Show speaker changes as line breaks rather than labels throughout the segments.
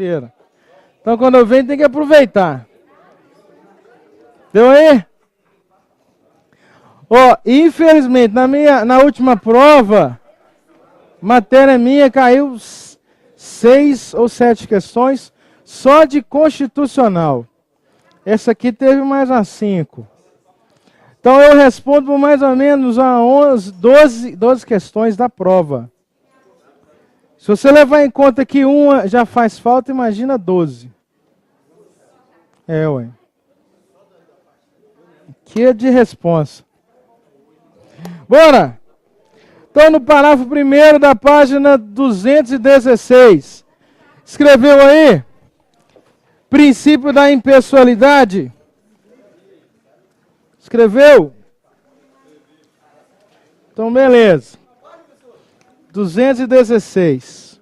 sexta-feira. Então, quando eu venho, tem que aproveitar. Deu aí? Ó, infelizmente, na última prova, matéria minha caiu 6 ou 7 questões só de constitucional. Essa aqui teve mais umas 5. Então eu respondo por mais ou menos a 12 questões da prova. Se você levar em conta que uma já faz falta, imagina 12. Ué. Que é de responsa. Bora! Então, no parágrafo 1º da página 216, escreveu aí, princípio da impessoalidade. Escreveu? Então, beleza. 216.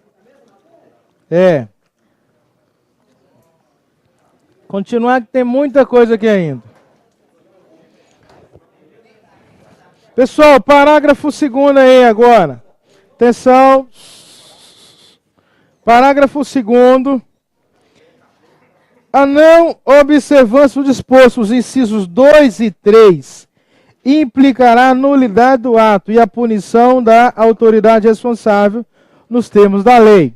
Continuar que tem muita coisa aqui ainda. Pessoal, parágrafo 2º aí agora. Atenção. Parágrafo 2º. A não observância do disposto, os incisos 2 e 3, implicará a nulidade do ato e a punição da autoridade responsável nos termos da lei.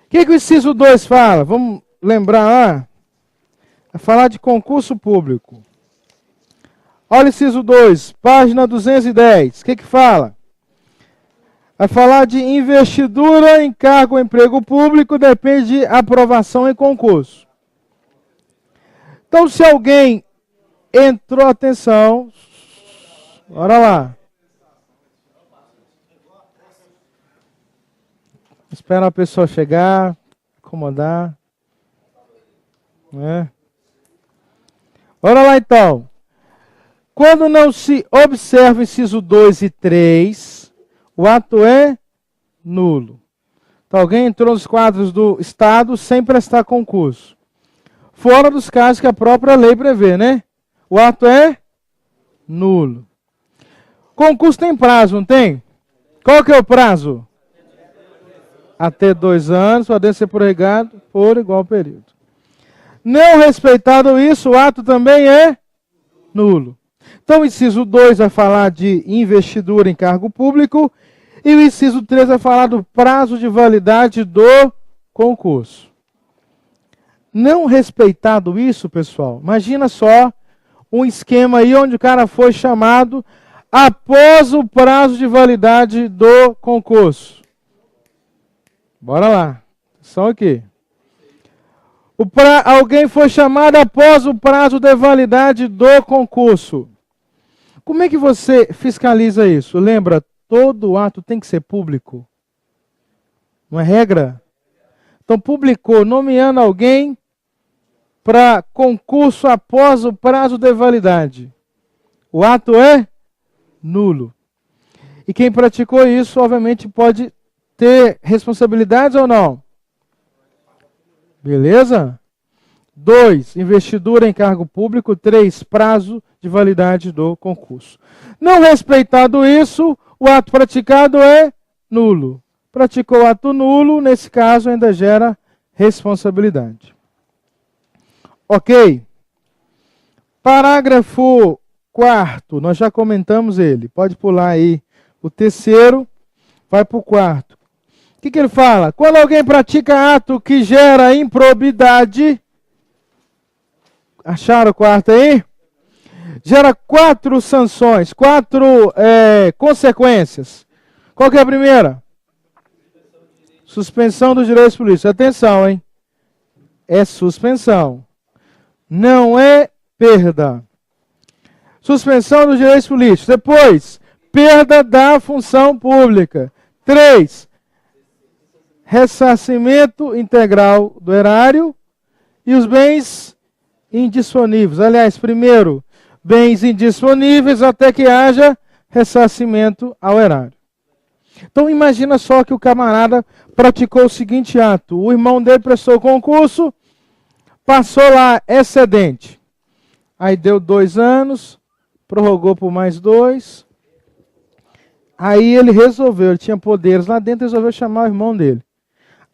O que o inciso 2 fala? Vamos lembrar lá. Vai falar de concurso público. Olha o inciso 2, página 210. O que fala? Vai falar de investidura em cargo ou emprego público, depende de aprovação em concurso. Então, se alguém entrou, atenção, bora lá. Espera a pessoa chegar, acomodar. Bora lá então. Quando não se observa o inciso 2 e 3, o ato é nulo. Então, alguém entrou nos quadros do Estado sem prestar concurso. Fora dos casos que a própria lei prevê, né? O ato é nulo. Concurso tem prazo, não tem? Qual que é o prazo? Até 2 anos, podendo ser prorrogado por igual período. Não respeitado isso, o ato também é nulo. Então, o inciso 2 vai falar de investidura em cargo público e o inciso 3 vai falar do prazo de validade do concurso. Não respeitado isso, pessoal, imagina só um esquema aí onde o cara foi chamado após o prazo de validade do concurso. Bora lá, só aqui. Alguém foi chamado após o prazo de validade do concurso. Como é que você fiscaliza isso? Lembra, todo ato tem que ser público. Não é regra? Então, publicou nomeando alguém para concurso após o prazo de validade. O ato é nulo. E quem praticou isso, obviamente, pode ter responsabilidades ou não? Beleza? 2, investidura em cargo público. 3, prazo de validade do concurso. Não respeitado isso, o ato praticado é nulo. Praticou o ato nulo, nesse caso ainda gera responsabilidade. Ok? Parágrafo 4º, nós já comentamos ele. Pode pular aí o 3º, vai para o 4º. O que ele fala? Quando alguém pratica ato que gera improbidade, acharam o 4º aí? Gera 4 sanções, 4 consequências. Qual que é a primeira? Suspensão dos direitos políticos. Atenção, hein? É suspensão. Não é perda. Suspensão dos direitos políticos. Depois, perda da função pública. 3, ressarcimento integral do erário e os bens indisponíveis. Aliás, primeiro, bens indisponíveis até que haja ressarcimento ao erário. Então, imagina só que o camarada praticou o seguinte ato. O irmão dele prestou concurso, passou lá excedente. Aí deu 2 anos, prorrogou por mais 2. Aí ele resolveu, ele tinha poderes lá dentro, resolveu chamar o irmão dele.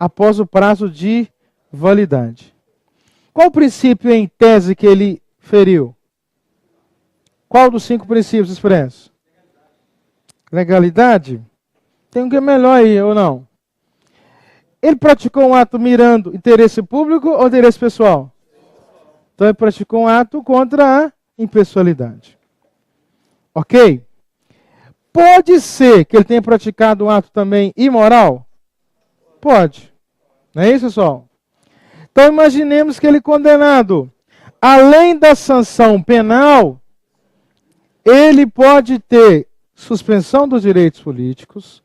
após o prazo de validade. Qual o princípio em tese que ele feriu? Qual dos 5 princípios expressos? Legalidade? Tem um que é melhor aí, ou não? Ele praticou um ato mirando interesse público ou interesse pessoal? Então ele praticou um ato contra a impessoalidade. Ok? Pode ser que ele tenha praticado um ato também imoral? Pode. Não é isso, pessoal? Então imaginemos que ele é condenado. Além da sanção penal, ele pode ter suspensão dos direitos políticos,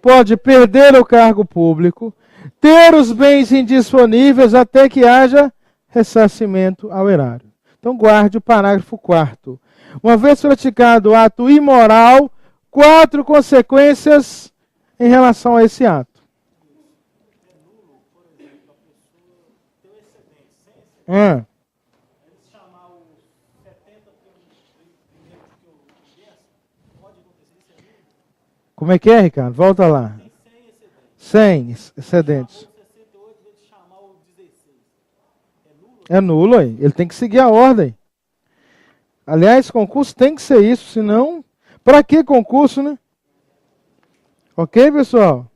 pode perder o cargo público, ter os bens indisponíveis até que haja ressarcimento ao erário. Então guarde o parágrafo 4º. Uma vez praticado o ato imoral, 4 consequências em relação a esse ato. Como é que é, Ricardo? Volta lá. 100 excedentes. É nulo aí. Ele tem que seguir a ordem. Aliás, concurso tem que ser isso, senão... Para que concurso, né? Ok, pessoal?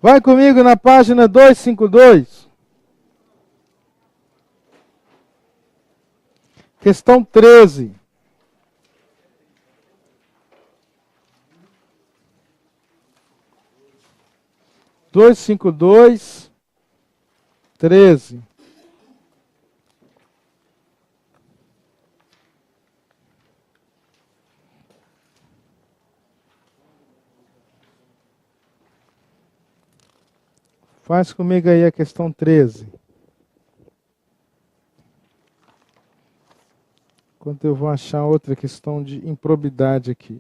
Vai comigo na página 252. Questão 13. Dois, 252, 13. Faz comigo aí a questão 13. Enquanto eu vou achar outra questão de improbidade aqui.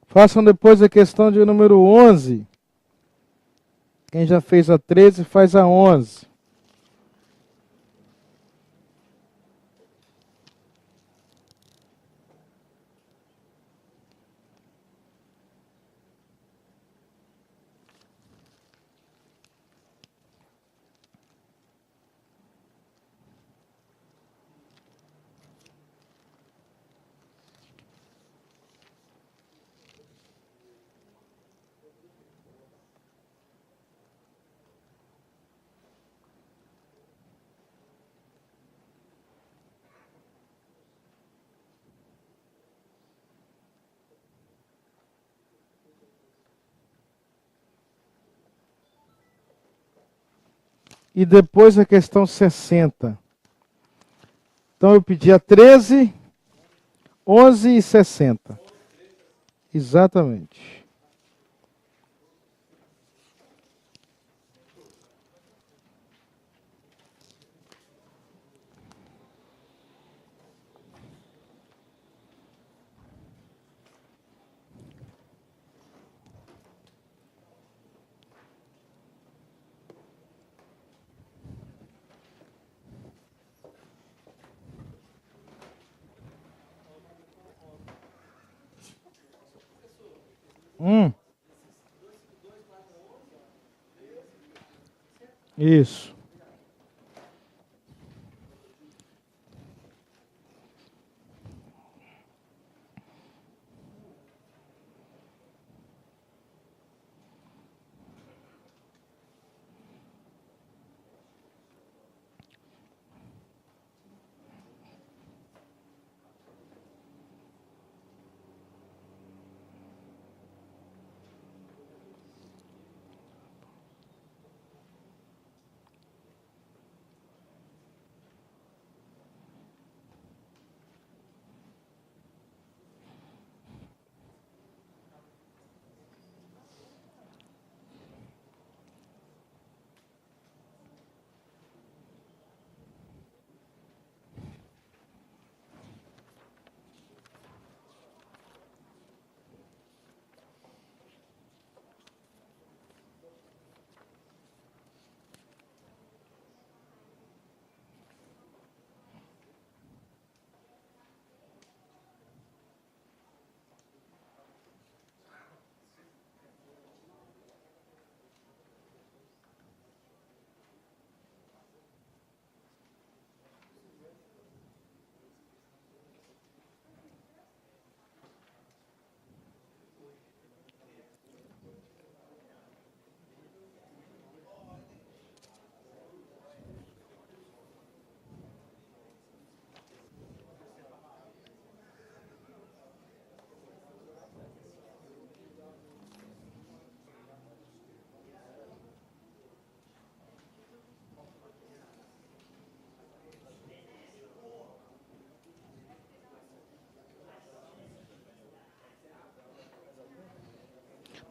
Façam depois a questão de número 11. Quem já fez a 13, faz a 11. E depois a questão 60. Então eu pedi a 13, 11 e 60. Exatamente. Isso.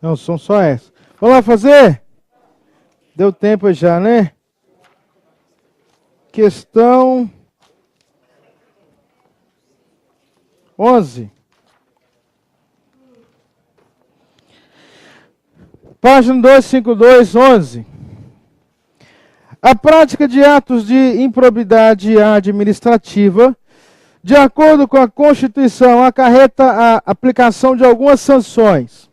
Não, são só essas. Vamos lá fazer? Deu tempo já, né? Questão 11. Página 252, 11. A prática de atos de improbidade administrativa, de acordo com a Constituição, acarreta a aplicação de algumas sanções.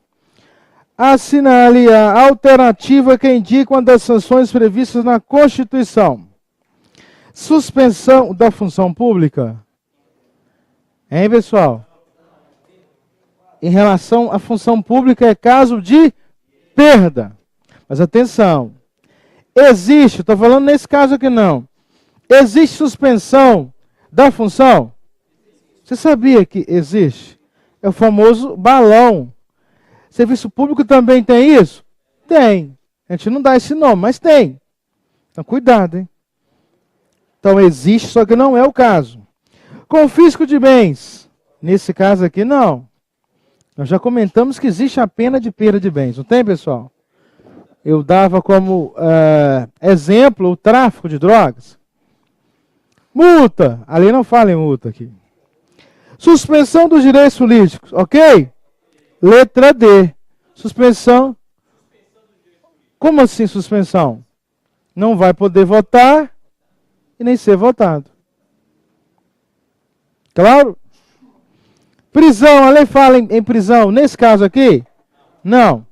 Assinale a alternativa que indica uma das sanções previstas na Constituição. Suspensão da função pública. Hein, pessoal? Em relação à função pública, é caso de perda. Mas atenção. Existe, estou falando nesse caso aqui não. Existe suspensão da função? Você sabia que existe? É o famoso balão. Serviço público também tem isso? Tem. A gente não dá esse nome, mas tem. Então cuidado, hein? Então existe, só que não é o caso. Confisco de bens. Nesse caso aqui, não. Nós já comentamos que existe a pena de perda de bens, não tem, pessoal? Eu dava como exemplo o tráfico de drogas. Multa. A lei não fala em multa aqui. Suspensão dos direitos políticos, ok? Letra D. Suspensão. Como assim suspensão? Não vai poder votar e nem ser votado. Claro? Prisão, a lei fala em prisão. Nesse caso aqui? Não.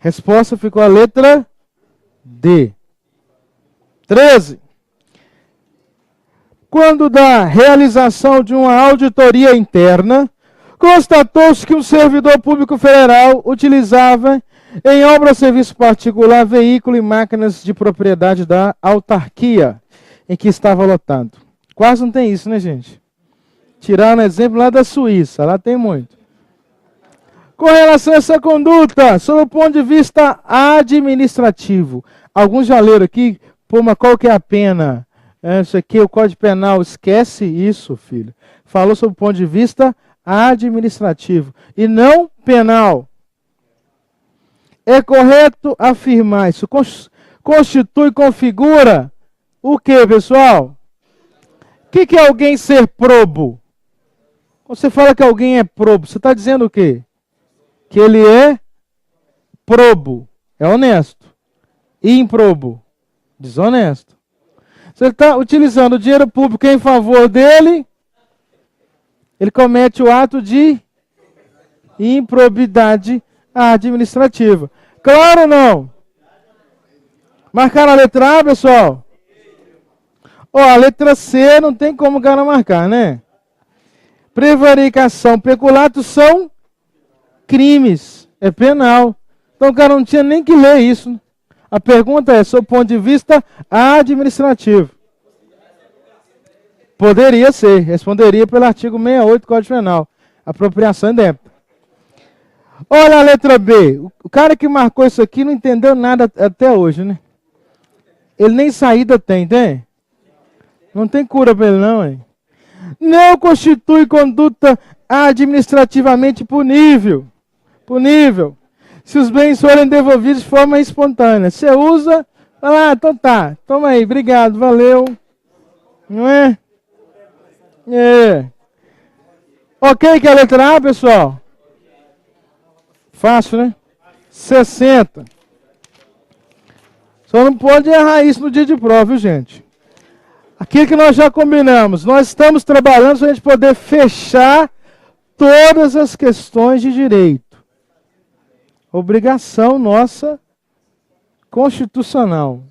Resposta ficou a letra D. 13. Quando da realização de uma auditoria interna, constatou-se que um servidor público federal utilizava em obra ou serviço particular veículo e máquinas de propriedade da autarquia em que estava lotado. Quase não tem isso, né, gente? Tiraram um exemplo lá da Suíça, lá tem muito. Com relação a essa conduta, sob o ponto de vista administrativo, alguns já leram aqui, pô, mas qual que é a pena? Isso aqui, o Código Penal, esquece isso, filho. Falou sob o ponto de vista administrativo e não penal. É correto afirmar, isso constitui, configura o que, pessoal? O que é alguém ser probo? Quando você fala que alguém é probo, você está dizendo o quê? Que ele é probo, é honesto. Improbo, desonesto. Se ele está utilizando o dinheiro público em favor dele, ele comete o ato de improbidade administrativa. Claro ou não? Marcar a letra A, pessoal? A letra C não tem como o cara marcar, né? Prevaricação, peculato são crimes. É penal. Então o cara não tinha nem que ler isso. A pergunta é, sob o ponto de vista administrativo. Poderia ser. Responderia pelo artigo 68 do Código Penal. Apropriação indébita. Olha a letra B. O cara que marcou isso aqui não entendeu nada até hoje, né? Ele nem saída tem? Não tem cura para ele não, hein? Não constitui conduta administrativamente punível. Se os bens forem devolvidos de forma espontânea. Você usa, fala, então tá, toma aí, obrigado, valeu. Não é? Ok que é a letra A, pessoal? Fácil, né? 60. Só não pode errar isso no dia de prova, viu, gente? Aquilo que nós já combinamos. Nós estamos trabalhando para a gente poder fechar todas as questões de direito. Obrigação nossa constitucional.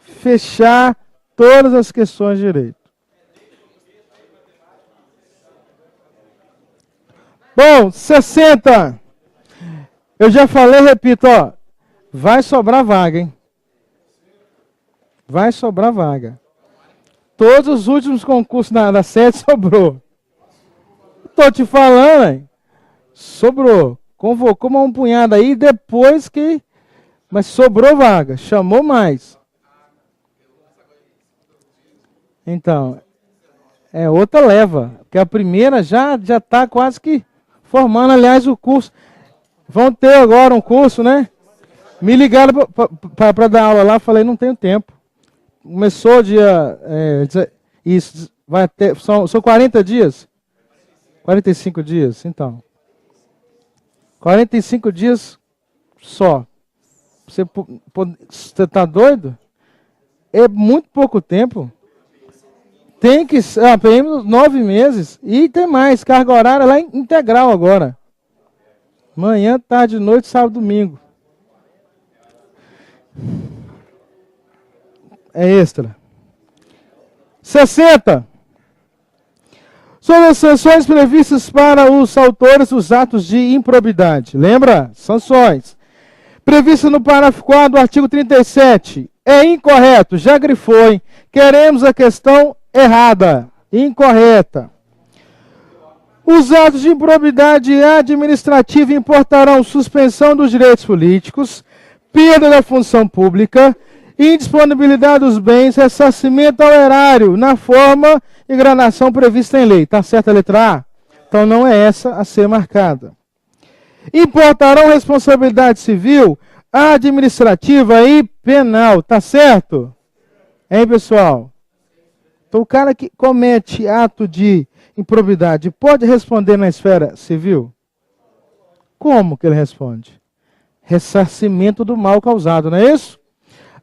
Fechar todas as questões de direito. Bom, 60. Eu já falei, repito, vai sobrar vaga, hein? Vai sobrar vaga. Todos os últimos concursos da sede sobrou. Estou te falando, hein? Sobrou. Convocou uma punhada aí, depois que... Mas sobrou vaga, chamou mais. Então, é outra leva. Porque a primeira já está quase que formando, aliás, o curso. Vão ter agora um curso, né? Me ligaram para dar aula lá, falei, não tenho tempo. Começou dia... isso, vai ter, são 40 dias? 45 dias, então. 45 dias só. Você está doido? É muito pouco tempo. Tem que ser, pelo menos 9 meses. E tem mais, carga horária lá integral agora. Manhã, tarde, noite, sábado, domingo. É extra. 60. Sobre as sanções previstas para os autores dos atos de improbidade. Lembra? Sanções. Prevista no parágrafo 4 do artigo 37. É incorreto. Já grifou, hein? Queremos a questão errada. Incorreta. Os atos de improbidade administrativa importarão suspensão dos direitos políticos, perda da função pública, indisponibilidade dos bens, ressarcimento ao erário, na forma e gradação prevista em lei. Está certa a letra A? Então não é essa a ser marcada. Importarão responsabilidade civil, administrativa e penal. Está certo? Hein, pessoal? Então o cara que comete ato de improbidade pode responder na esfera civil? Como que ele responde? Ressarcimento do mal causado, não é isso?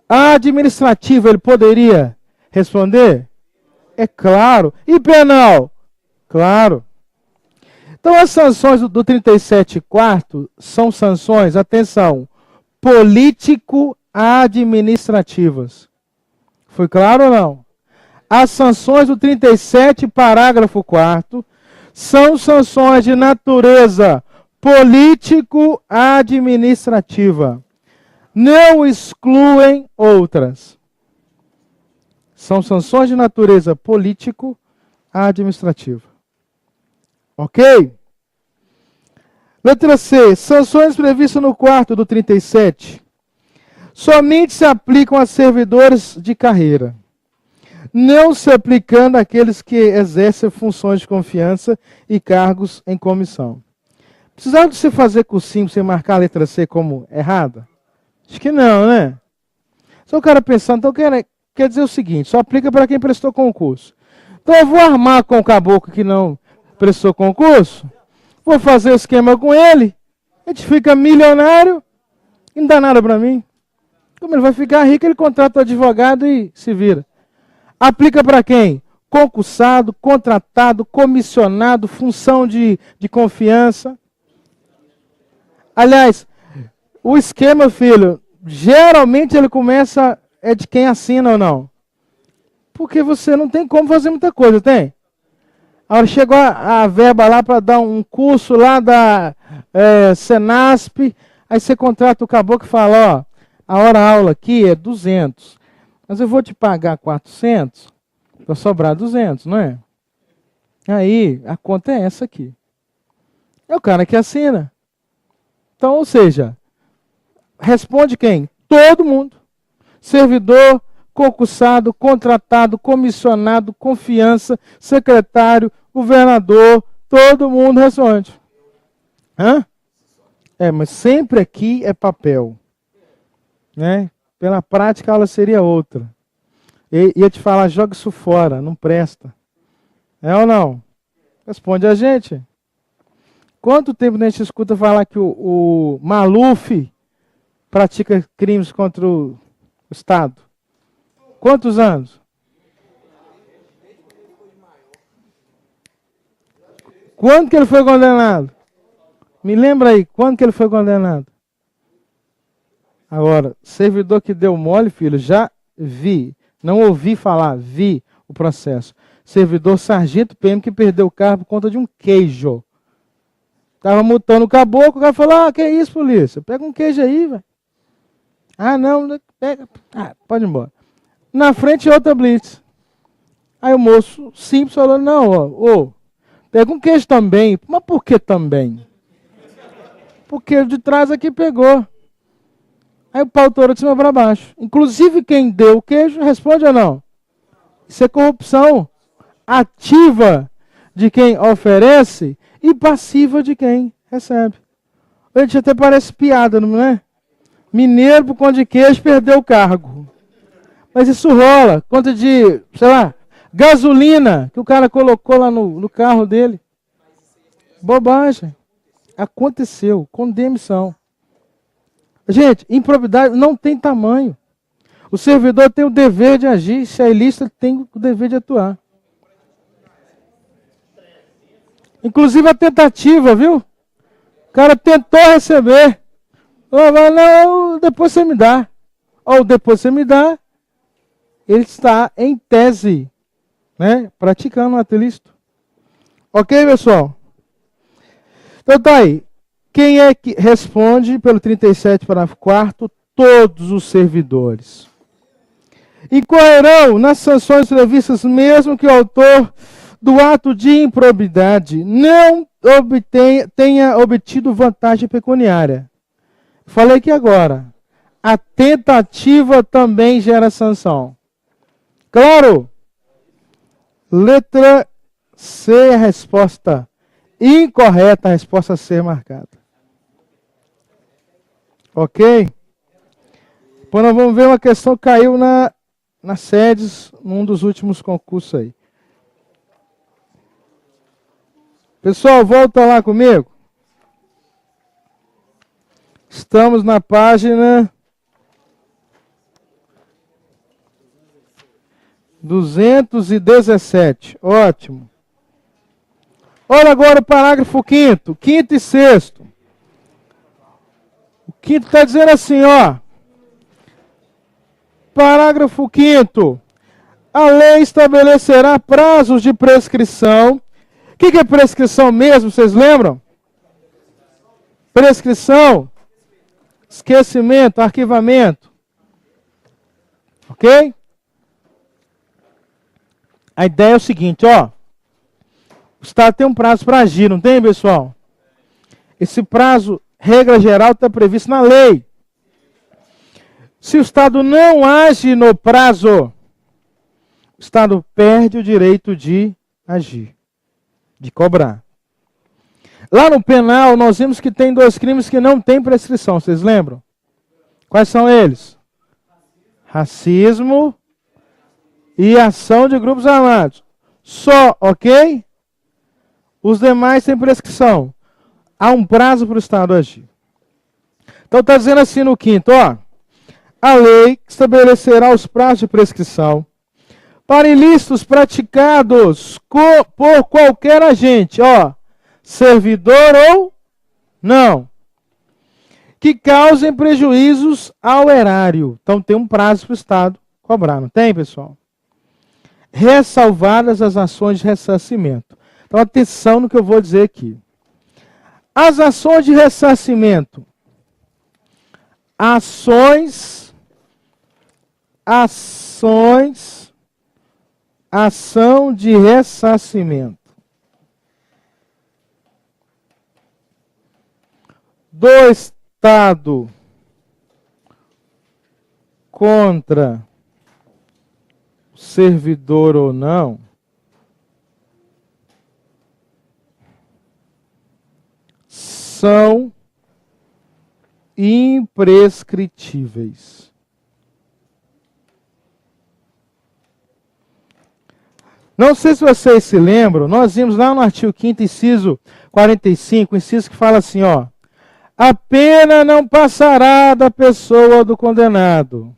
A administrativa ele poderia responder? É claro. E penal? Claro. Então as sanções do 37.4 são sanções, atenção, político-administrativas. Foi claro ou não? As sanções do 37, parágrafo 4º, são sanções de natureza político-administrativa. Não excluem outras. São sanções de natureza político-administrativa. Ok? Letra C. Sanções previstas no 4º do 37 somente se aplicam a servidores de carreira, não se aplicando àqueles que exercem funções de confiança e cargos em comissão. Precisava de você fazer cursinho para você marcar a letra C como errada? Acho que não, né? Só o cara pensando, então quer dizer o seguinte, só aplica para quem prestou concurso. Então eu vou armar com o caboclo que não prestou concurso, vou fazer o esquema com ele, a gente fica milionário e não dá nada para mim. Como ele vai ficar rico, ele contrata o advogado e se vira. Aplica para quem? Concursado, contratado, comissionado, função de confiança. Aliás, o esquema, filho, geralmente ele começa de quem assina ou não. Porque você não tem como fazer muita coisa, tem? A hora chegou a verba lá para dar um curso lá da Senasp, aí você contrata o caboclo e fala, ó, a hora-aula aqui é 200, mas eu vou te pagar 400 para sobrar 200, não é? Aí, a conta é essa aqui. É o cara que assina. Então, ou seja, responde quem? Todo mundo. Servidor, concursado, contratado, comissionado, confiança, secretário, governador, todo mundo responde. Hã? Mas sempre aqui é papel. Né? Pela prática, a aula seria outra. Ia te falar, joga isso fora, não presta. É ou não? Responde a gente. Quanto tempo a gente escuta falar que o Maluf pratica crimes contra o Estado? Quantos anos? Quando que ele foi condenado? Me lembra aí, quando que ele foi condenado? Agora, servidor que deu mole, filho, já vi, não ouvi falar, vi o processo. Servidor sargento PM que perdeu o carro por conta de um queijo. Estava multando o caboclo, o cara falou, que é isso, polícia? Pega um queijo aí, velho. Não, pega. Pode ir embora. Na frente, outra blitz. Aí o moço simples falou, não, pega um queijo também. Mas por que também? Porque o de trás aqui pegou. Aí o pau torou de cima para baixo. Inclusive quem deu o queijo, responde ou não? Isso é corrupção ativa de quem oferece e passiva de quem recebe. Gente, até parece piada, não é? Mineiro por conta de queijo perdeu o cargo. Mas isso rola. Conta de, sei lá, gasolina que o cara colocou lá no carro dele. Bobagem. Aconteceu. Com demissão. Gente, improbidade não tem tamanho. O servidor tem o dever de agir. Se é ilícito, tem o dever de atuar. Inclusive a tentativa, viu? O cara tentou receber. Não, depois você me dá. Ou depois você me dá. Ele está em tese, né? Praticando o ato ilícito. Ok, pessoal? Então tá aí. Quem é que responde pelo 37, parágrafo 4º? Todos os servidores. Incorrerão nas sanções previstas mesmo que o autor do ato de improbidade não tenha obtido vantagem pecuniária. Falei aqui agora. A tentativa também gera sanção. Claro? Letra C, a resposta incorreta, a resposta C marcada. Ok? Depois nós vamos ver uma questão que caiu na SEDES, num dos últimos concursos aí. Pessoal, volta lá comigo. Estamos na página 217. Ótimo. Olha agora o parágrafo 5º. 5º e 6º. O 5º está dizendo assim, ó. Parágrafo 5º. A lei estabelecerá prazos de prescrição. O que é prescrição mesmo? Vocês lembram? Prescrição. Esquecimento, arquivamento. Ok? A ideia é o seguinte, ó. O Estado tem um prazo para agir, não tem, pessoal? Esse prazo, regra geral, está previsto na lei. Se o Estado não age no prazo, o Estado perde o direito de agir, de cobrar. Lá no penal, nós vimos que tem 2 crimes que não têm prescrição, vocês lembram? Quais são eles? Racismo e ação de grupos armados. Só, ok? Os demais têm prescrição. Há um prazo para o Estado agir. Então está dizendo assim no 5º, ó. A lei estabelecerá os prazos de prescrição para ilícitos praticados por qualquer agente, ó, servidor ou não, que causem prejuízos ao erário. Então tem um prazo para o Estado cobrar, não tem, pessoal? Ressalvadas as ações de ressarcimento. Então atenção no que eu vou dizer aqui. As ações de ressarcimento. Ação de ressarcimento do Estado contra o servidor ou não, são imprescritíveis. Não sei se vocês se lembram, nós vimos lá no artigo 5º, inciso 45, inciso que fala assim, ó. A pena não passará da pessoa do condenado,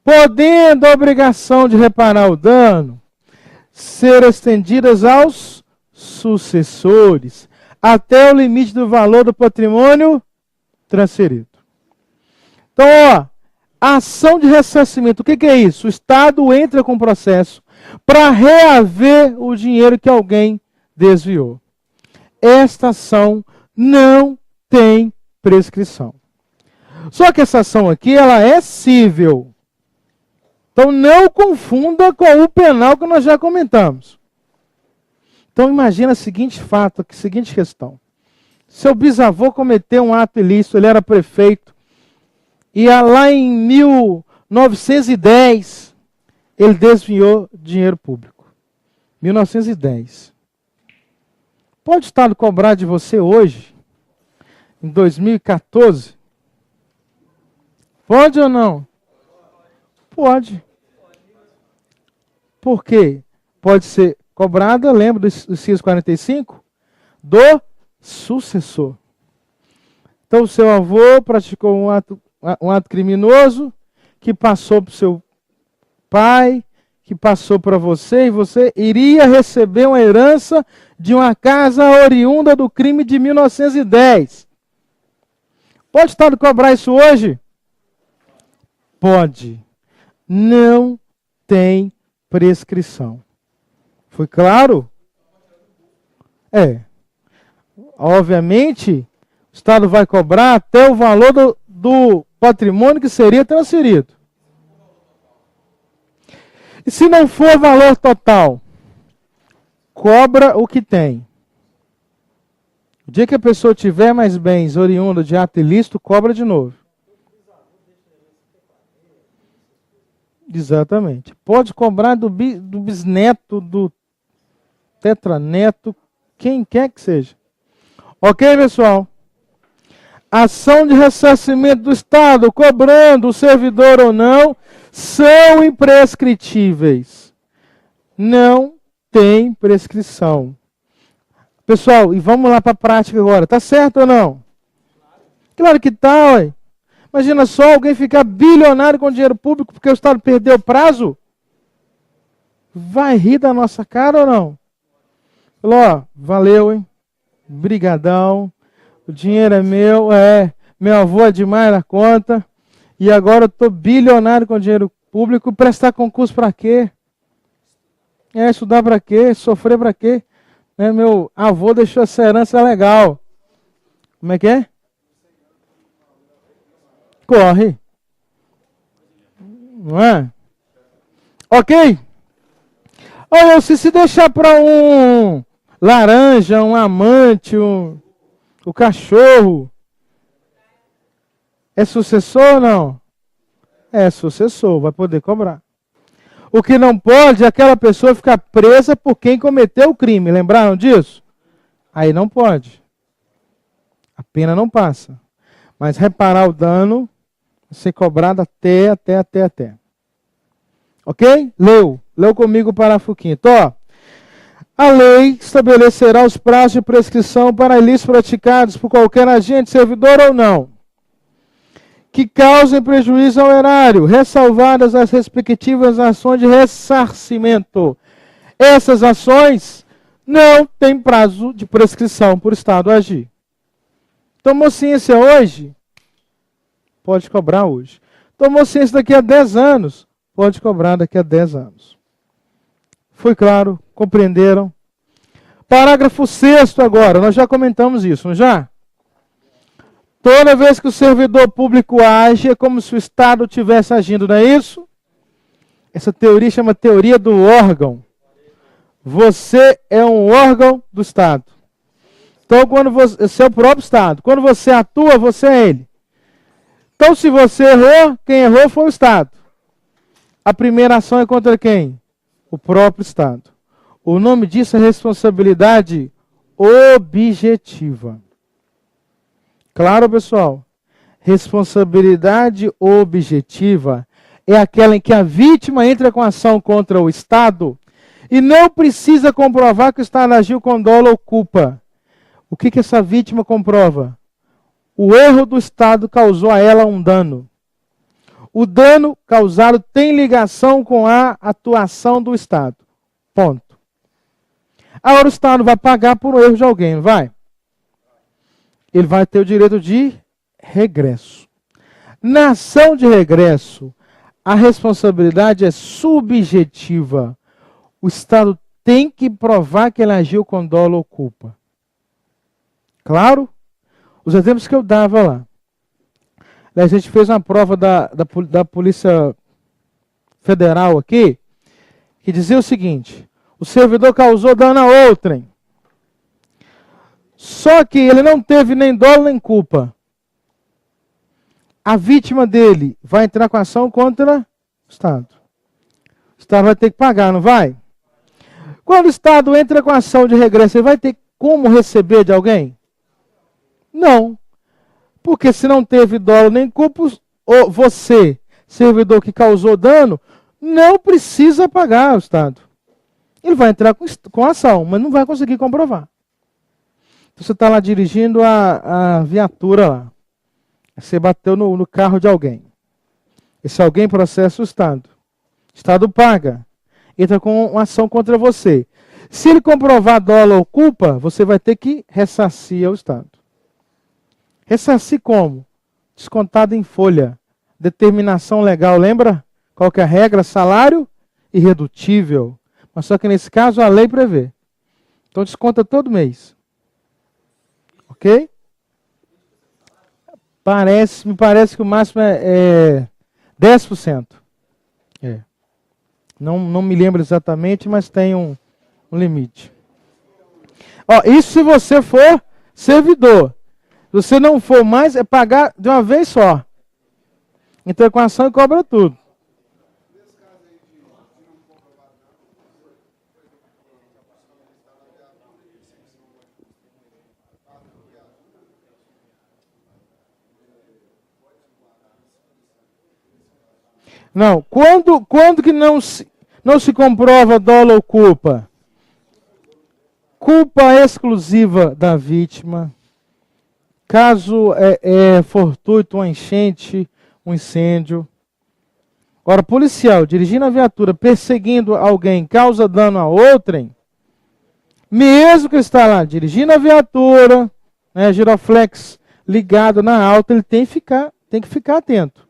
podendo a obrigação de reparar o dano ser estendidas aos sucessores, até o limite do valor do patrimônio transferido. Então, ó, a ação de ressarcimento, o que é isso? O Estado entra com o processo para reaver o dinheiro que alguém desviou. Esta ação não tem prescrição. Só que essa ação aqui, ela é cível. Então não confunda com o penal que nós já comentamos. Então imagina o seguinte fato, a seguinte questão. Seu bisavô cometeu um ato ilícito, ele era prefeito, e lá em 1910, ele desviou dinheiro público. 1910. Pode o Estado cobrar de você hoje em 2014? Pode ou não? Pode. Por quê? Pode ser cobrada, lembra dos inciso 45? Do sucessor. Então, o seu avô praticou um ato criminoso que passou para o seu pai, que passou para você, e você iria receber uma herança de uma casa oriunda do crime de 1910. Pode o Estado cobrar isso hoje? Pode. Não tem prescrição. Foi claro? Obviamente, o Estado vai cobrar até o valor do patrimônio que seria transferido. E se não for valor total, cobra o que tem. O dia que a pessoa tiver mais bens oriundos de ato ilícito, cobra de novo. Exatamente. Pode cobrar do bisneto, do tetraneto, quem quer que seja. Ok, pessoal? Ação de ressarcimento do Estado, cobrando o servidor ou não, são imprescritíveis. Não tem prescrição. Pessoal, e vamos lá para a prática agora. Tá certo ou não? Claro que tá, ué. Imagina só alguém ficar bilionário com dinheiro público porque o Estado perdeu o prazo. Vai rir da nossa cara ou não? Falou, ó, valeu, hein? Brigadão. O dinheiro é meu, meu avô é demais na conta. E agora eu estou bilionário com dinheiro público. Prestar concurso para quê? Estudar para quê? Sofrer para quê? Meu avô deixou essa herança legal. Como é que é? Corre. Não é? Ok? Olha, se deixar para um laranja, um amante, o cachorro, é sucessor ou não? É sucessor, vai poder cobrar. O que não pode é aquela pessoa ficar presa por quem cometeu o crime. Lembraram disso? Aí não pode. A pena não passa. Mas reparar o dano, ser cobrado até. Ok? Leu comigo o parágrafo 5º. Ó, a lei estabelecerá os prazos de prescrição para ilícitos praticados por qualquer agente, servidor ou não, que causem prejuízo ao erário, ressalvadas as respectivas ações de ressarcimento. Essas ações não têm prazo de prescrição por Estado agir. Tomou ciência hoje? Pode cobrar hoje. Tomou ciência daqui a 10 anos? Pode cobrar daqui a 10 anos. Foi claro? Compreenderam? Parágrafo 6º agora. Nós já comentamos isso, não já? Toda vez que o servidor público age, é como se o Estado estivesse agindo, não é isso? Essa teoria chama teoria do órgão. Você é um órgão do Estado. Então, quando você é o próprio Estado. Quando você atua, você é ele. Então, se você errou, quem errou foi o Estado. A primeira ação é contra quem? O próprio Estado. O nome disso é responsabilidade objetiva. Claro, pessoal? Responsabilidade objetiva é aquela em que a vítima entra com ação contra o Estado e não precisa comprovar que o Estado agiu com dolo ou culpa. O que essa vítima comprova? O erro do Estado causou a ela um dano. O dano causado tem ligação com a atuação do Estado. Ponto. Agora o Estado vai pagar por um erro de alguém, não vai? Ele vai ter o direito de regresso. Na ação de regresso, a responsabilidade é subjetiva. O Estado tem que provar que ele agiu com dolo ou culpa. Claro? Os exemplos que eu dava lá. A gente fez uma prova da Polícia Federal aqui, que dizia o seguinte: o servidor causou dano a outrem. Só que ele não teve nem dolo nem culpa. A vítima dele vai entrar com ação contra o Estado. O Estado vai ter que pagar, não vai? Quando o Estado entra com ação de regresso, ele vai ter como receber de alguém? Não. Porque se não teve dolo nem culpa, você, servidor que causou dano, não precisa pagar o Estado. Ele vai entrar com ação, mas não vai conseguir comprovar. Então, você está lá dirigindo a viatura lá. Você bateu no carro de alguém. Esse alguém processa o Estado. O Estado paga. Entra com uma ação contra você. Se ele comprovar dolo ou culpa, você vai ter que ressarcir ao Estado. Ressarcir como? Descontado em folha. Determinação legal, lembra? Qual que é a regra? Salário irredutível. Mas só que nesse caso a lei prevê. Então desconta todo mês. Ok? Me parece que o máximo é 10%. É. Não me lembro exatamente, mas tem um limite. Ó, isso se você for servidor. Se você não for mais, é pagar de uma vez só. Entra com a ação e cobra tudo. Não, quando que não se comprova dolo ou culpa? Culpa exclusiva da vítima. Caso fortuito, uma enchente, um incêndio. Ora, policial dirigindo a viatura, perseguindo alguém, causa dano a outrem, mesmo que está lá dirigindo a viatura, né, giroflex ligado na alta, ele tem que ficar atento.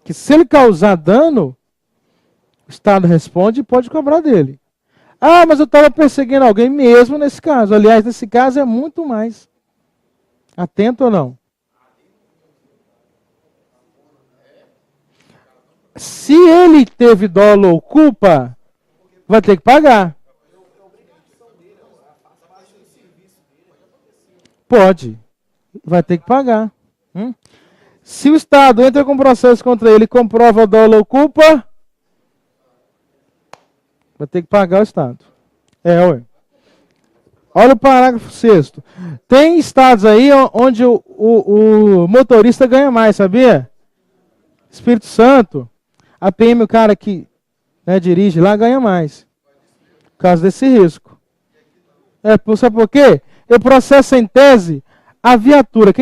Que se ele causar dano, o Estado responde e pode cobrar dele. Ah, mas eu estava perseguindo alguém mesmo nesse caso. Aliás, nesse caso é muito mais. Atento ou não? Se ele teve dolo ou culpa, vai ter que pagar. Pode. Vai ter que pagar. Se o Estado entra com processo contra ele e comprova dolo ou culpa, vai ter que pagar o Estado. Ué. Olha o parágrafo 6º. Tem estados aí onde o motorista ganha mais, sabia? Espírito Santo, a PM, o cara que dirige lá, ganha mais. Por causa desse risco. Sabe por quê? Eu processo em tese a viatura.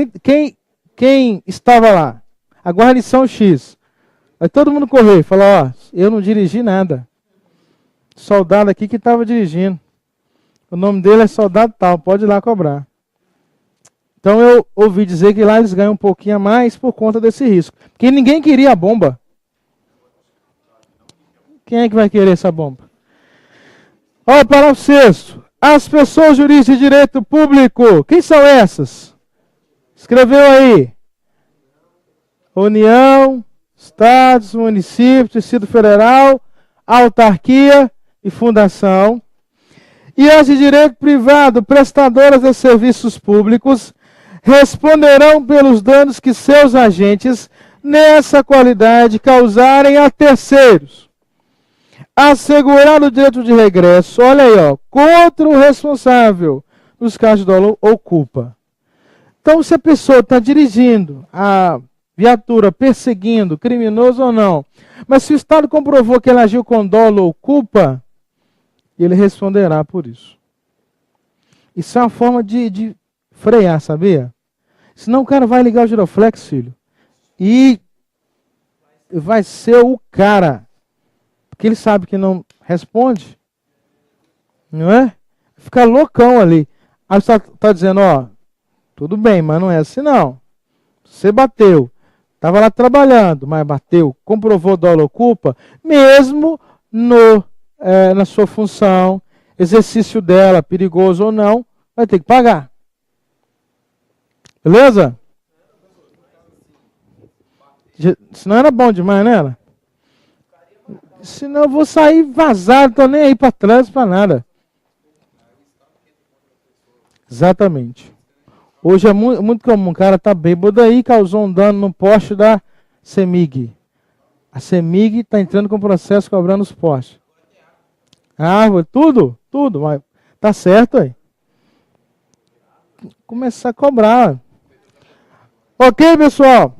Quem estava lá? A guarnição X. Aí todo mundo correu e falou, eu não dirigi nada. Soldado aqui que estava dirigindo. O nome dele é soldado tal, pode ir lá cobrar. Então eu ouvi dizer que lá eles ganham um pouquinho a mais por conta desse risco. Porque ninguém queria a bomba. Quem é que vai querer essa bomba? Olha, parágrafo 6º. As pessoas jurídicas de direito público. Quem são essas? Escreveu aí. União, estados, municípios, Distrito Federal, autarquia e fundação. E as de direito privado, prestadoras de serviços públicos, responderão pelos danos que seus agentes, nessa qualidade, causarem a terceiros. Assegurado o direito de regresso, olha aí, contra o responsável, nos casos de dolo ou culpa. Então, se a pessoa está dirigindo a viatura, perseguindo, criminoso ou não, mas se o Estado comprovou que ele agiu com dolo ou culpa, ele responderá por isso. Isso é uma forma de frear, sabia? Senão o cara vai ligar o giroflex, filho, e vai ser o cara. Porque ele sabe que não responde. Não é? Fica loucão ali. Aí você está dizendo, tudo bem, mas não é assim não. Você bateu. Estava lá trabalhando, mas bateu. Comprovou dolo ou culpa. Mesmo na sua função, exercício dela, perigoso ou não, vai ter que pagar. Beleza? Senão era bom demais, né? Ela? Senão eu vou sair vazado, tô nem aí para trás, para nada. Exatamente. Hoje é muito comum, o cara tá bêbado aí, causou um dano no poste da CEMIG. A CEMIG está entrando com processo cobrando os postes. Árvore, tudo, mas tá certo aí. Começar a cobrar. Ok, pessoal?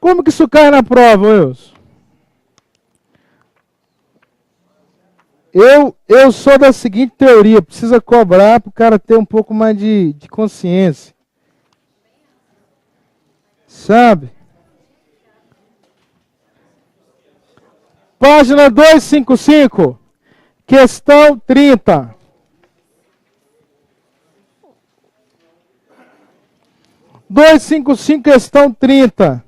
Como que isso cai na prova, Wilson? Eu sou da seguinte teoria, precisa cobrar para o cara ter um pouco mais de consciência. Sabe? Página 255, questão 30. 255, questão 30.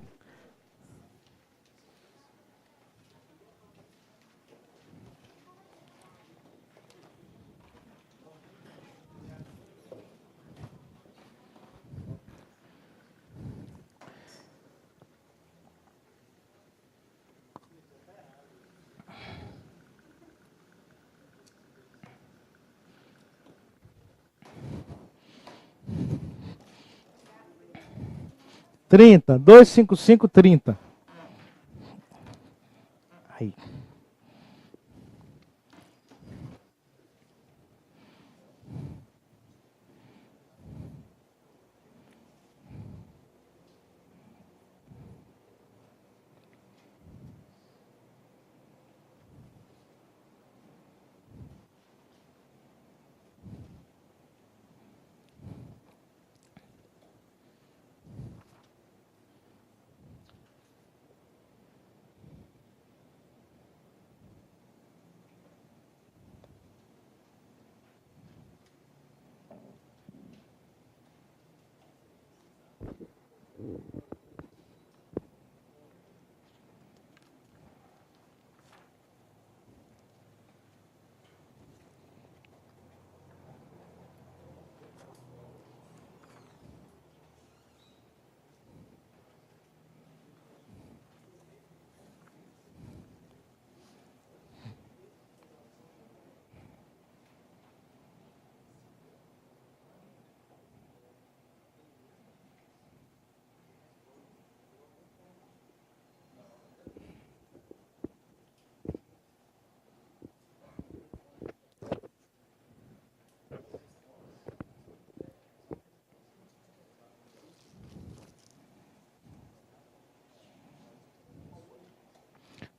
Trinta, 255, 30. Aí.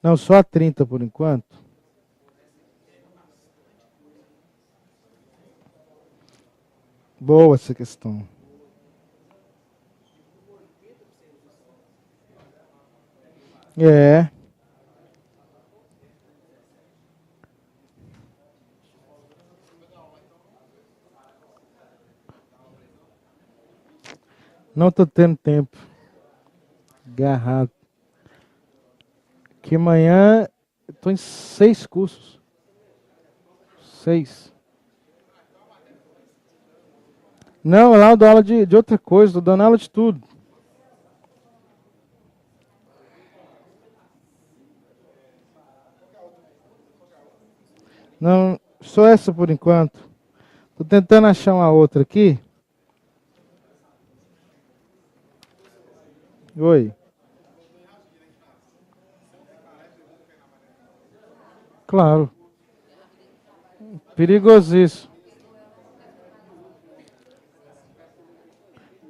Não, só a 30 por enquanto. Boa essa questão. É. Não tô tendo tempo. Agarrado. Que amanhã eu tô em 6 cursos. 6. Não, lá eu dou aula de outra coisa, tô dando aula de tudo. Não, só essa por enquanto. Tô tentando achar uma outra aqui. Oi. Claro. Perigosíssimo.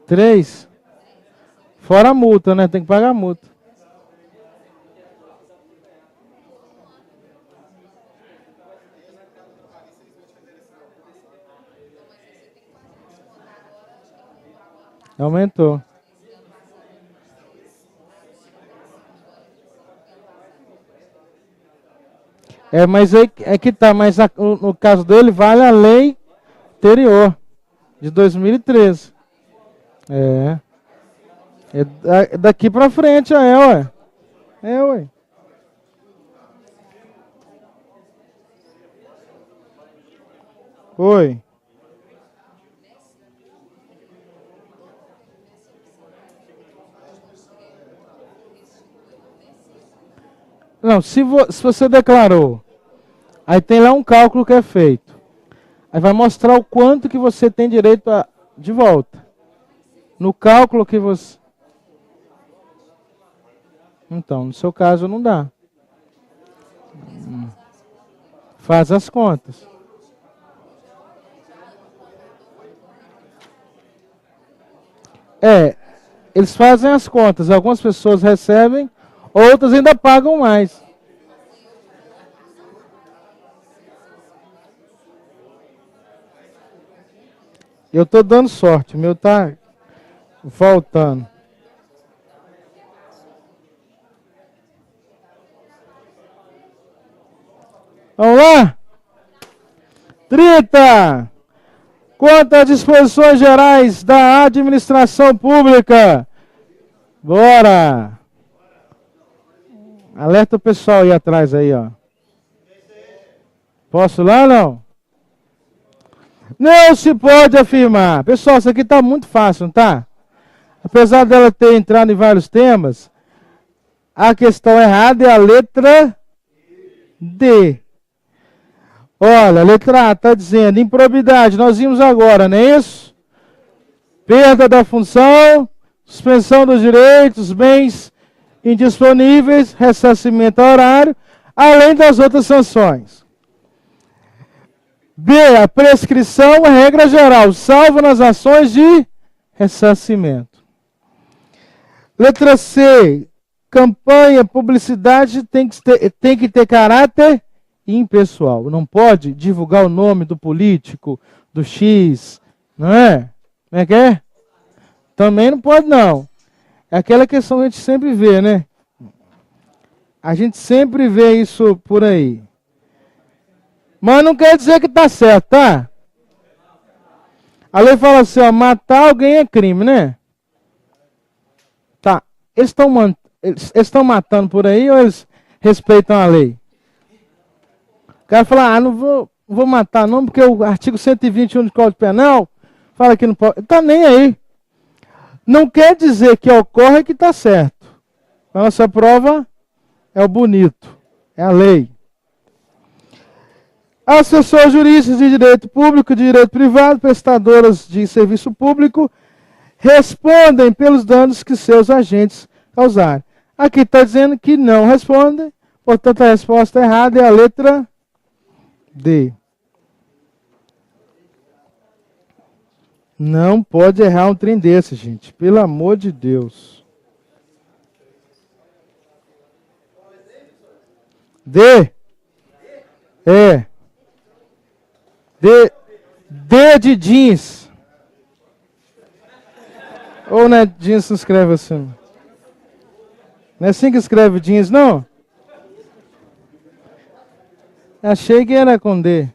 3. Fora a multa, né? Tem que pagar a multa. Aumentou. É, mas é que tá, mas no caso dele vale a lei anterior, de 2013. É. É daqui pra frente, ué. É, ué. Oi. Não, se você declarou, aí tem lá um cálculo que é feito. Aí vai mostrar o quanto que você tem direito de volta. No cálculo que você... Então, no seu caso não dá. Faz as contas. É, Eles fazem as contas. Algumas pessoas recebem, outras ainda pagam mais. Eu estou dando sorte, o meu está voltando. Vamos lá? 30. Quanto às disposições gerais da administração pública. Bora! Alerta o pessoal aí atrás aí, ó. Posso lá, não? Não se pode afirmar. Pessoal, isso aqui está muito fácil, não tá? Apesar dela ter entrado em vários temas, a questão errada é a letra D. Olha, a letra A está dizendo improbidade. Nós vimos agora, não é isso? Perda da função, suspensão dos direitos, bens indisponíveis, ressarcimento horário, além das outras sanções. B, a prescrição é regra geral, salvo nas ações de ressarcimento. Letra C, campanha, publicidade tem que ter caráter impessoal. Não pode divulgar o nome do político, do X, não é? Como é que é? Também não pode, não. É aquela questão que a gente sempre vê, né? A gente sempre vê isso por aí. Mas não quer dizer que está certo, tá? A lei fala assim, ó, matar alguém é crime, né? Tá. Eles estão matando por aí ou eles respeitam a lei? O cara fala, não vou matar não, porque o artigo 121 do Código Penal fala que não pode. Está nem aí. Não quer dizer que ocorre que está certo. A nossa prova é o bonito, é a lei. Assessores jurídicos de direito público e de direito privado, prestadoras de serviço público, respondem pelos danos que seus agentes causarem. Aqui está dizendo que não respondem, portanto a resposta errada é a letra D. Não pode errar um trem desse, gente. Pelo amor de Deus. D. É. D de jeans. Ou não é jeans não escreve assim? Não é assim que escreve jeans, não? Achei que era com D.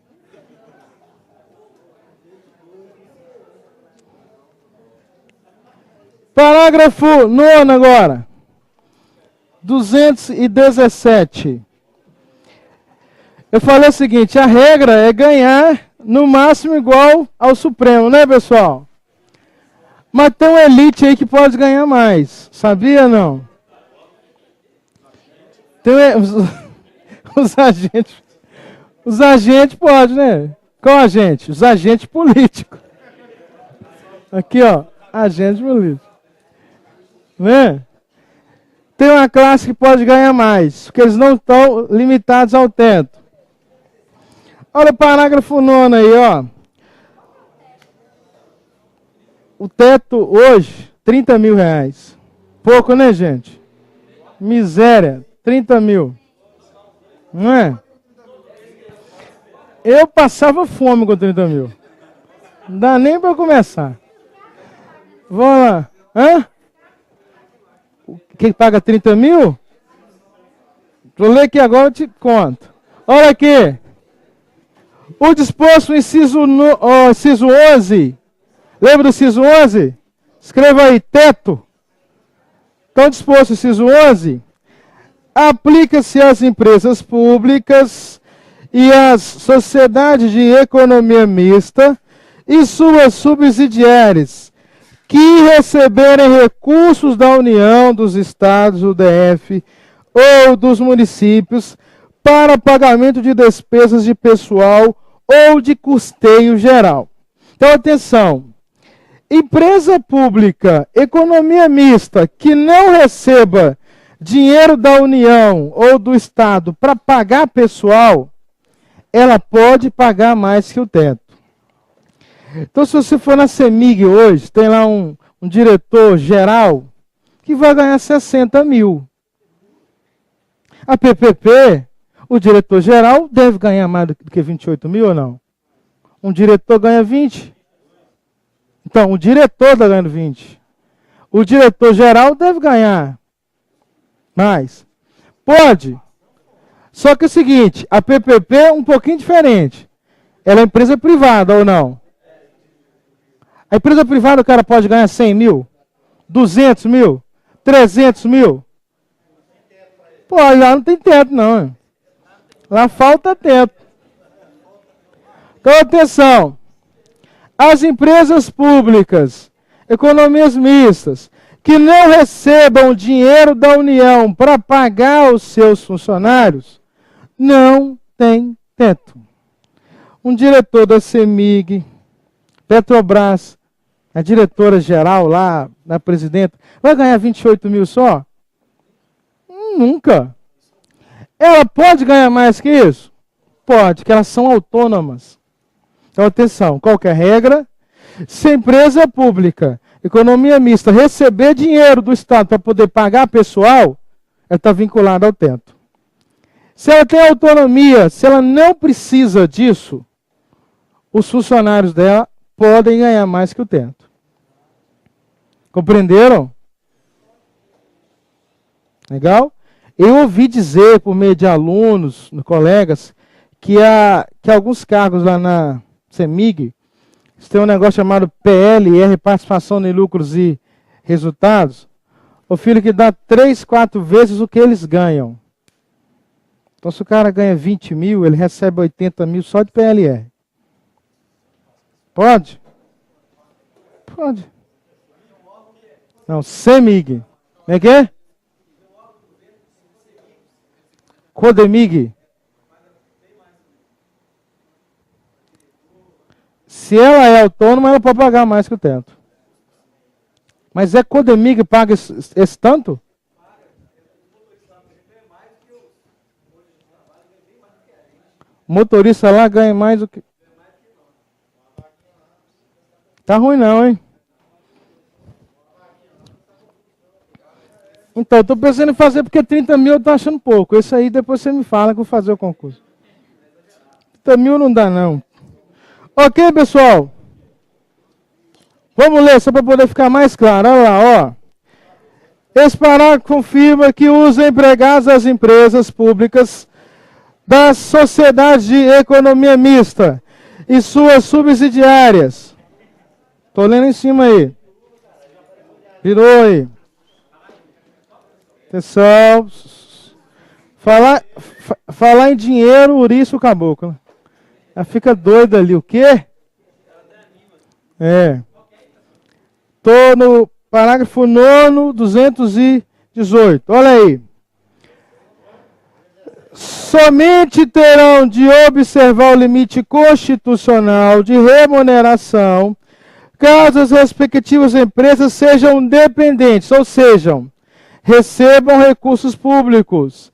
Parágrafo 9 agora. 217. Eu falei o seguinte, a regra é ganhar no máximo igual ao Supremo, né, pessoal? Mas tem uma elite aí que pode ganhar mais. Sabia ou não? Tem os agentes. Os agentes podem, né? Qual agente? Os agentes políticos. Aqui, ó. Agente político. Né? Tem uma classe que pode ganhar mais, porque eles não estão limitados ao teto. Olha o parágrafo 9 aí, ó. O teto hoje, 30 mil reais. Pouco, né, gente? Miséria, 30 mil. Não é? Eu passava fome com 30 mil. Não dá nem para começar. Vamos lá. Hã? Quem paga 30 mil? Vou ler aqui agora, eu te conto. Olha aqui. O disposto no inciso 11. Lembra do inciso 11? Escreva aí, teto. Então, disposto no inciso 11. Aplica-se às empresas públicas e às sociedades de economia mista e suas subsidiárias que receberem recursos da União, dos estados, do DF ou dos municípios para pagamento de despesas de pessoal ou de custeio geral. Então, atenção. Empresa pública, economia mista, que não receba dinheiro da União ou do Estado para pagar pessoal, ela pode pagar mais que o teto. Então, se você for na CEMIG hoje, tem lá um um diretor geral que vai ganhar 60 mil. A PPP, o diretor geral deve ganhar mais do que 28 mil ou não? Um diretor ganha 20. Então, o diretor está ganhando 20. O diretor geral deve ganhar mais. Pode. Só que é o seguinte, a PPP é um pouquinho diferente. Ela é empresa privada ou não? A empresa privada o cara pode ganhar 100 mil, 200 mil, 300 mil. Pô, lá não tem teto não. Lá falta teto. Então, atenção. As empresas públicas, economias mistas, que não recebam dinheiro da União para pagar os seus funcionários, não tem teto. Um diretor da CEMIG, Petrobras, a diretora geral lá, a presidenta, vai ganhar 28 mil só? Nunca. Ela pode ganhar mais que isso? Pode, que elas são autônomas. Então, atenção, qual que é a regra? Se a empresa pública, economia mista, receber dinheiro do Estado para poder pagar pessoal, ela está vinculada ao teto. Se ela tem autonomia, se ela não precisa disso, os funcionários dela podem ganhar mais que o teto. Compreenderam? Legal? Eu ouvi dizer, por meio de alunos, colegas, que alguns cargos lá na CEMIG, tem um negócio chamado PLR, Participação em Lucros e Resultados, o filho que dá 3, 4 vezes o que eles ganham. Então, se o cara ganha 20 mil, ele recebe 80 mil só de PLR. Pode? Pode. Não, CEMIG. Como é que é? Codemig. Se ela é autônoma, ela pode pagar mais que o teto. Mas é Codemig que paga esse tanto? O motorista lá ganha mais do que... Tá ruim não, hein? Então, estou pensando em fazer porque 30 mil eu estou achando pouco. Esse aí depois você me fala que eu vou fazer o concurso. 30 mil não dá não. Ok, pessoal? Vamos ler, só para poder ficar mais claro. Olha lá, ó. Esse parágrafo confirma que os empregados das empresas públicas das sociedades de economia mista e suas subsidiárias. Estou lendo em cima aí. Virou aí. Atenção. Falar em dinheiro, ouriço caboclo. Ela fica doida ali. O quê? É. Estou no parágrafo 9º, 218. Olha aí. Somente terão de observar o limite constitucional de remuneração caso as respectivas empresas sejam dependentes, ou sejam, recebam recursos públicos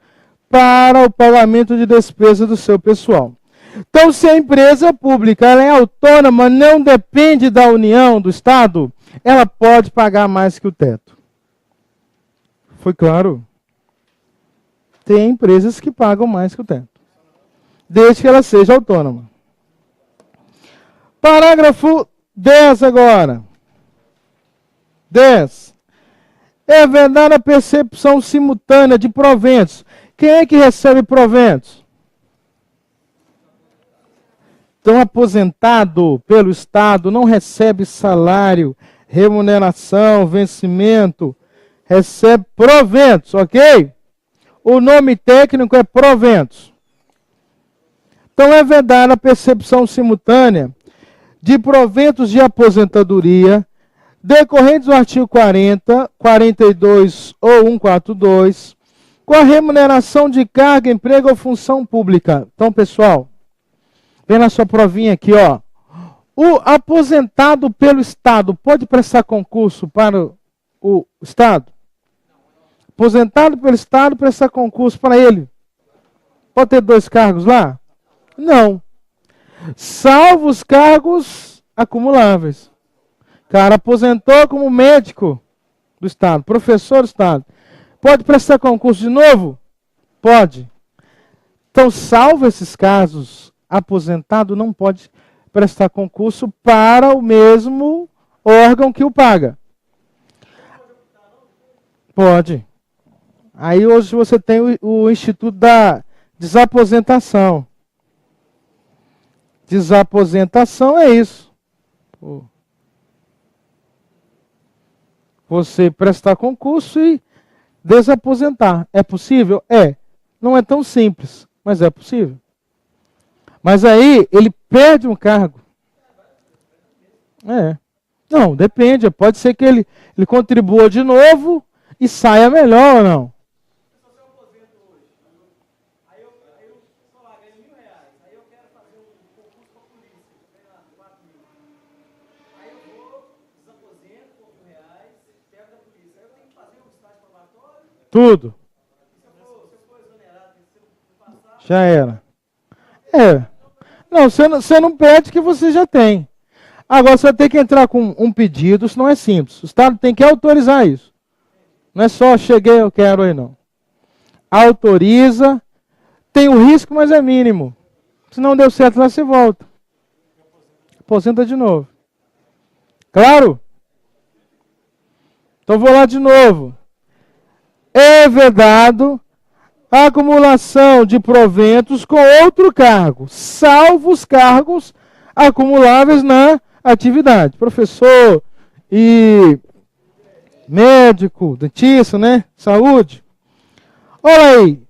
para o pagamento de despesas do seu pessoal. Então, se a empresa pública ela é autônoma, não depende da União, do Estado, ela pode pagar mais que o teto. Foi claro? Tem empresas que pagam mais que o teto, desde que ela seja autônoma. Parágrafo 10 agora. 10. É verdade a percepção simultânea de proventos. Quem é que recebe proventos? Então, aposentado pelo Estado não recebe salário, remuneração, vencimento, recebe proventos, ok? O nome técnico é proventos. Então, é vedada a percepção simultânea de proventos de aposentadoria decorrentes do artigo 40, 42 ou 142, com a remuneração de carga, emprego ou função pública. Então, pessoal, vem na sua provinha aqui, ó. O aposentado pelo Estado pode prestar concurso para o Estado? Aposentado pelo Estado, prestar concurso para ele. Pode ter 2 cargos lá? Não. Salvo os cargos acumuláveis. cara aposentou como médico do Estado, professor do Estado. Pode prestar concurso de novo? Pode. Então, salvo esses casos, aposentado não pode prestar concurso para o mesmo órgão que o paga. Pode. Aí hoje você tem o Instituto da Desaposentação. Desaposentação é isso. Você prestar concurso e desaposentar. É possível? É. Não é tão simples, mas é possível. Mas aí ele perde um cargo. É. Não, depende. Pode ser que ele contribua de novo e saia melhor ou não. Tudo. Já era. É. Não, você não pede que você já tem. Agora você vai ter que entrar com um pedido, isso não é simples. O Estado tem que autorizar isso. Não é só cheguei, eu quero aí não. Autoriza. Tem o risco, mas é mínimo. Se não deu certo lá, você volta. Aposenta de novo. Claro? Então vou lá de novo. É vedado a acumulação de proventos com outro cargo, salvo os cargos acumuláveis na atividade. Professor e médico, dentista, né? Saúde. Olha aí.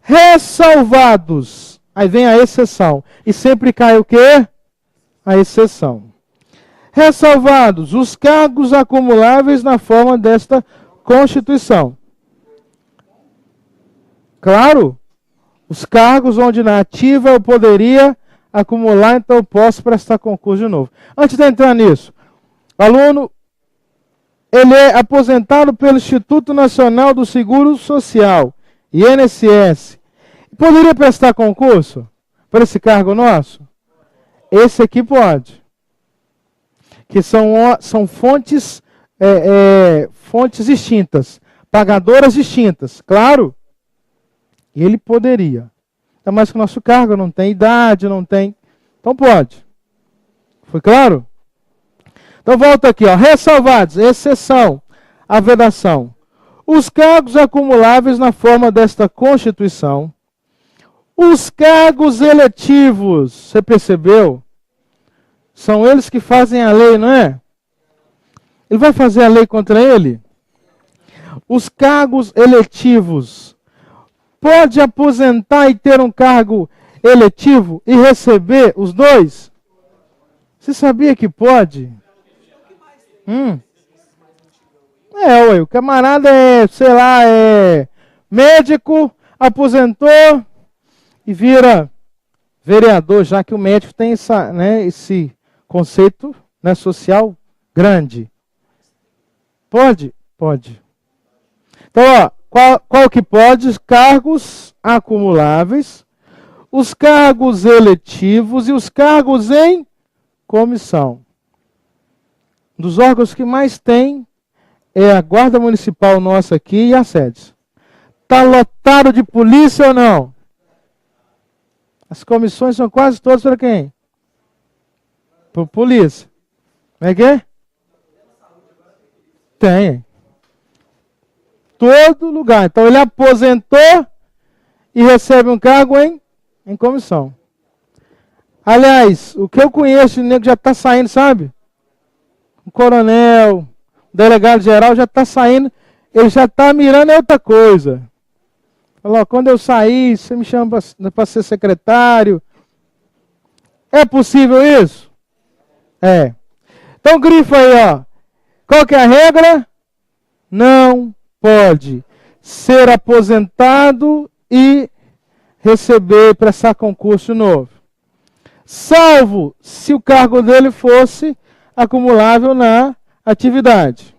Ressalvados. Aí vem a exceção. E sempre cai o quê? A exceção. Ressalvados os cargos acumuláveis na forma desta Constituição. Claro, os cargos onde na ativa eu poderia acumular, então eu posso prestar concurso de novo. Antes de entrar nisso, o aluno, ele é aposentado pelo Instituto Nacional do Seguro Social, INSS. Poderia prestar concurso para esse cargo nosso? Esse aqui pode. Que são fontes, fontes distintas, pagadoras distintas, claro. E ele poderia. Ainda mais que o nosso cargo não tem idade, não tem. Então pode. Foi claro? Então volta aqui, ó. Ressalvados, exceção, a vedação. Os cargos acumuláveis na forma desta Constituição. Os cargos eletivos, você percebeu? São eles que fazem a lei, não é? Ele vai fazer a lei contra ele? Os cargos eletivos. Pode aposentar e ter um cargo eletivo e receber os dois? Você sabia que pode? Ué, o camarada sei lá, médico, aposentou e vira vereador, já que o médico tem esse conceito, né, social grande. Pode? Pode. Então, ó, qual que pode? Os cargos acumuláveis, os cargos eletivos e os cargos em comissão. Um dos órgãos que mais tem é a Guarda Municipal nossa aqui e a SEDES. Está lotado de polícia ou não? As comissões são quase todas para quem? Para polícia. Como é que é? Tem. Todo lugar. Então ele aposentou e recebe um cargo em comissão. Aliás, o que eu conheço de nego já está saindo, sabe? O coronel, o delegado geral já está saindo, ele já está mirando em outra coisa. Falou, quando eu sair, você me chama para ser secretário. É possível isso? É. Então grifa aí, ó. Qual que é a regra? Não pode ser aposentado e receber, prestar concurso novo. Salvo se o cargo dele fosse acumulável na atividade.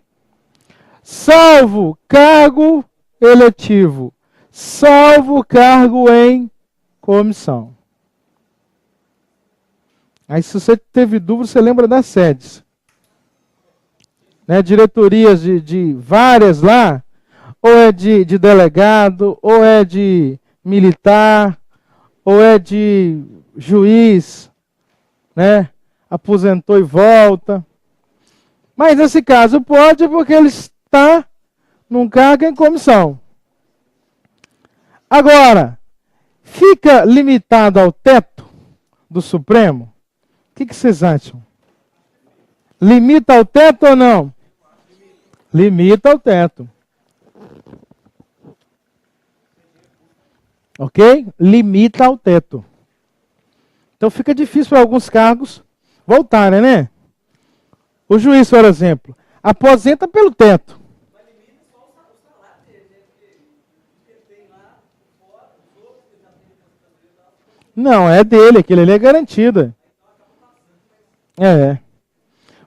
Salvo cargo eletivo. Salvo cargo em comissão. Aí se você teve dúvida, você lembra das SEDES. né, diretorias de várias lá, ou é de delegado, ou é de militar, ou é de juiz, né, aposentou e volta. Mas nesse caso pode porque ele está num cargo em comissão. Agora, fica limitado ao teto do Supremo? O que vocês acham? Limita ao teto ou não? Limita ao teto. Ok? Limita ao teto. Então fica difícil para alguns cargos voltarem, né? O juiz, por exemplo, aposenta pelo teto. Não, é dele, aquele ali é garantido. É.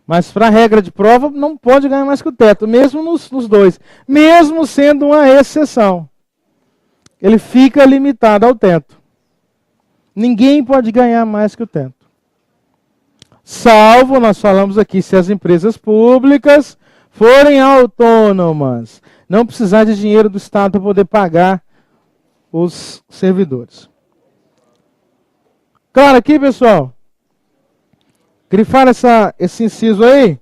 Mas para a regra de prova, não pode ganhar mais que o teto, mesmo nos dois. Mesmo sendo uma exceção. Ele fica limitado ao teto. Ninguém pode ganhar mais que o teto. Salvo, nós falamos aqui, se as empresas públicas forem autônomas. Não precisar de dinheiro do Estado para poder pagar os servidores. Claro aqui, pessoal? Grifar esse inciso aí?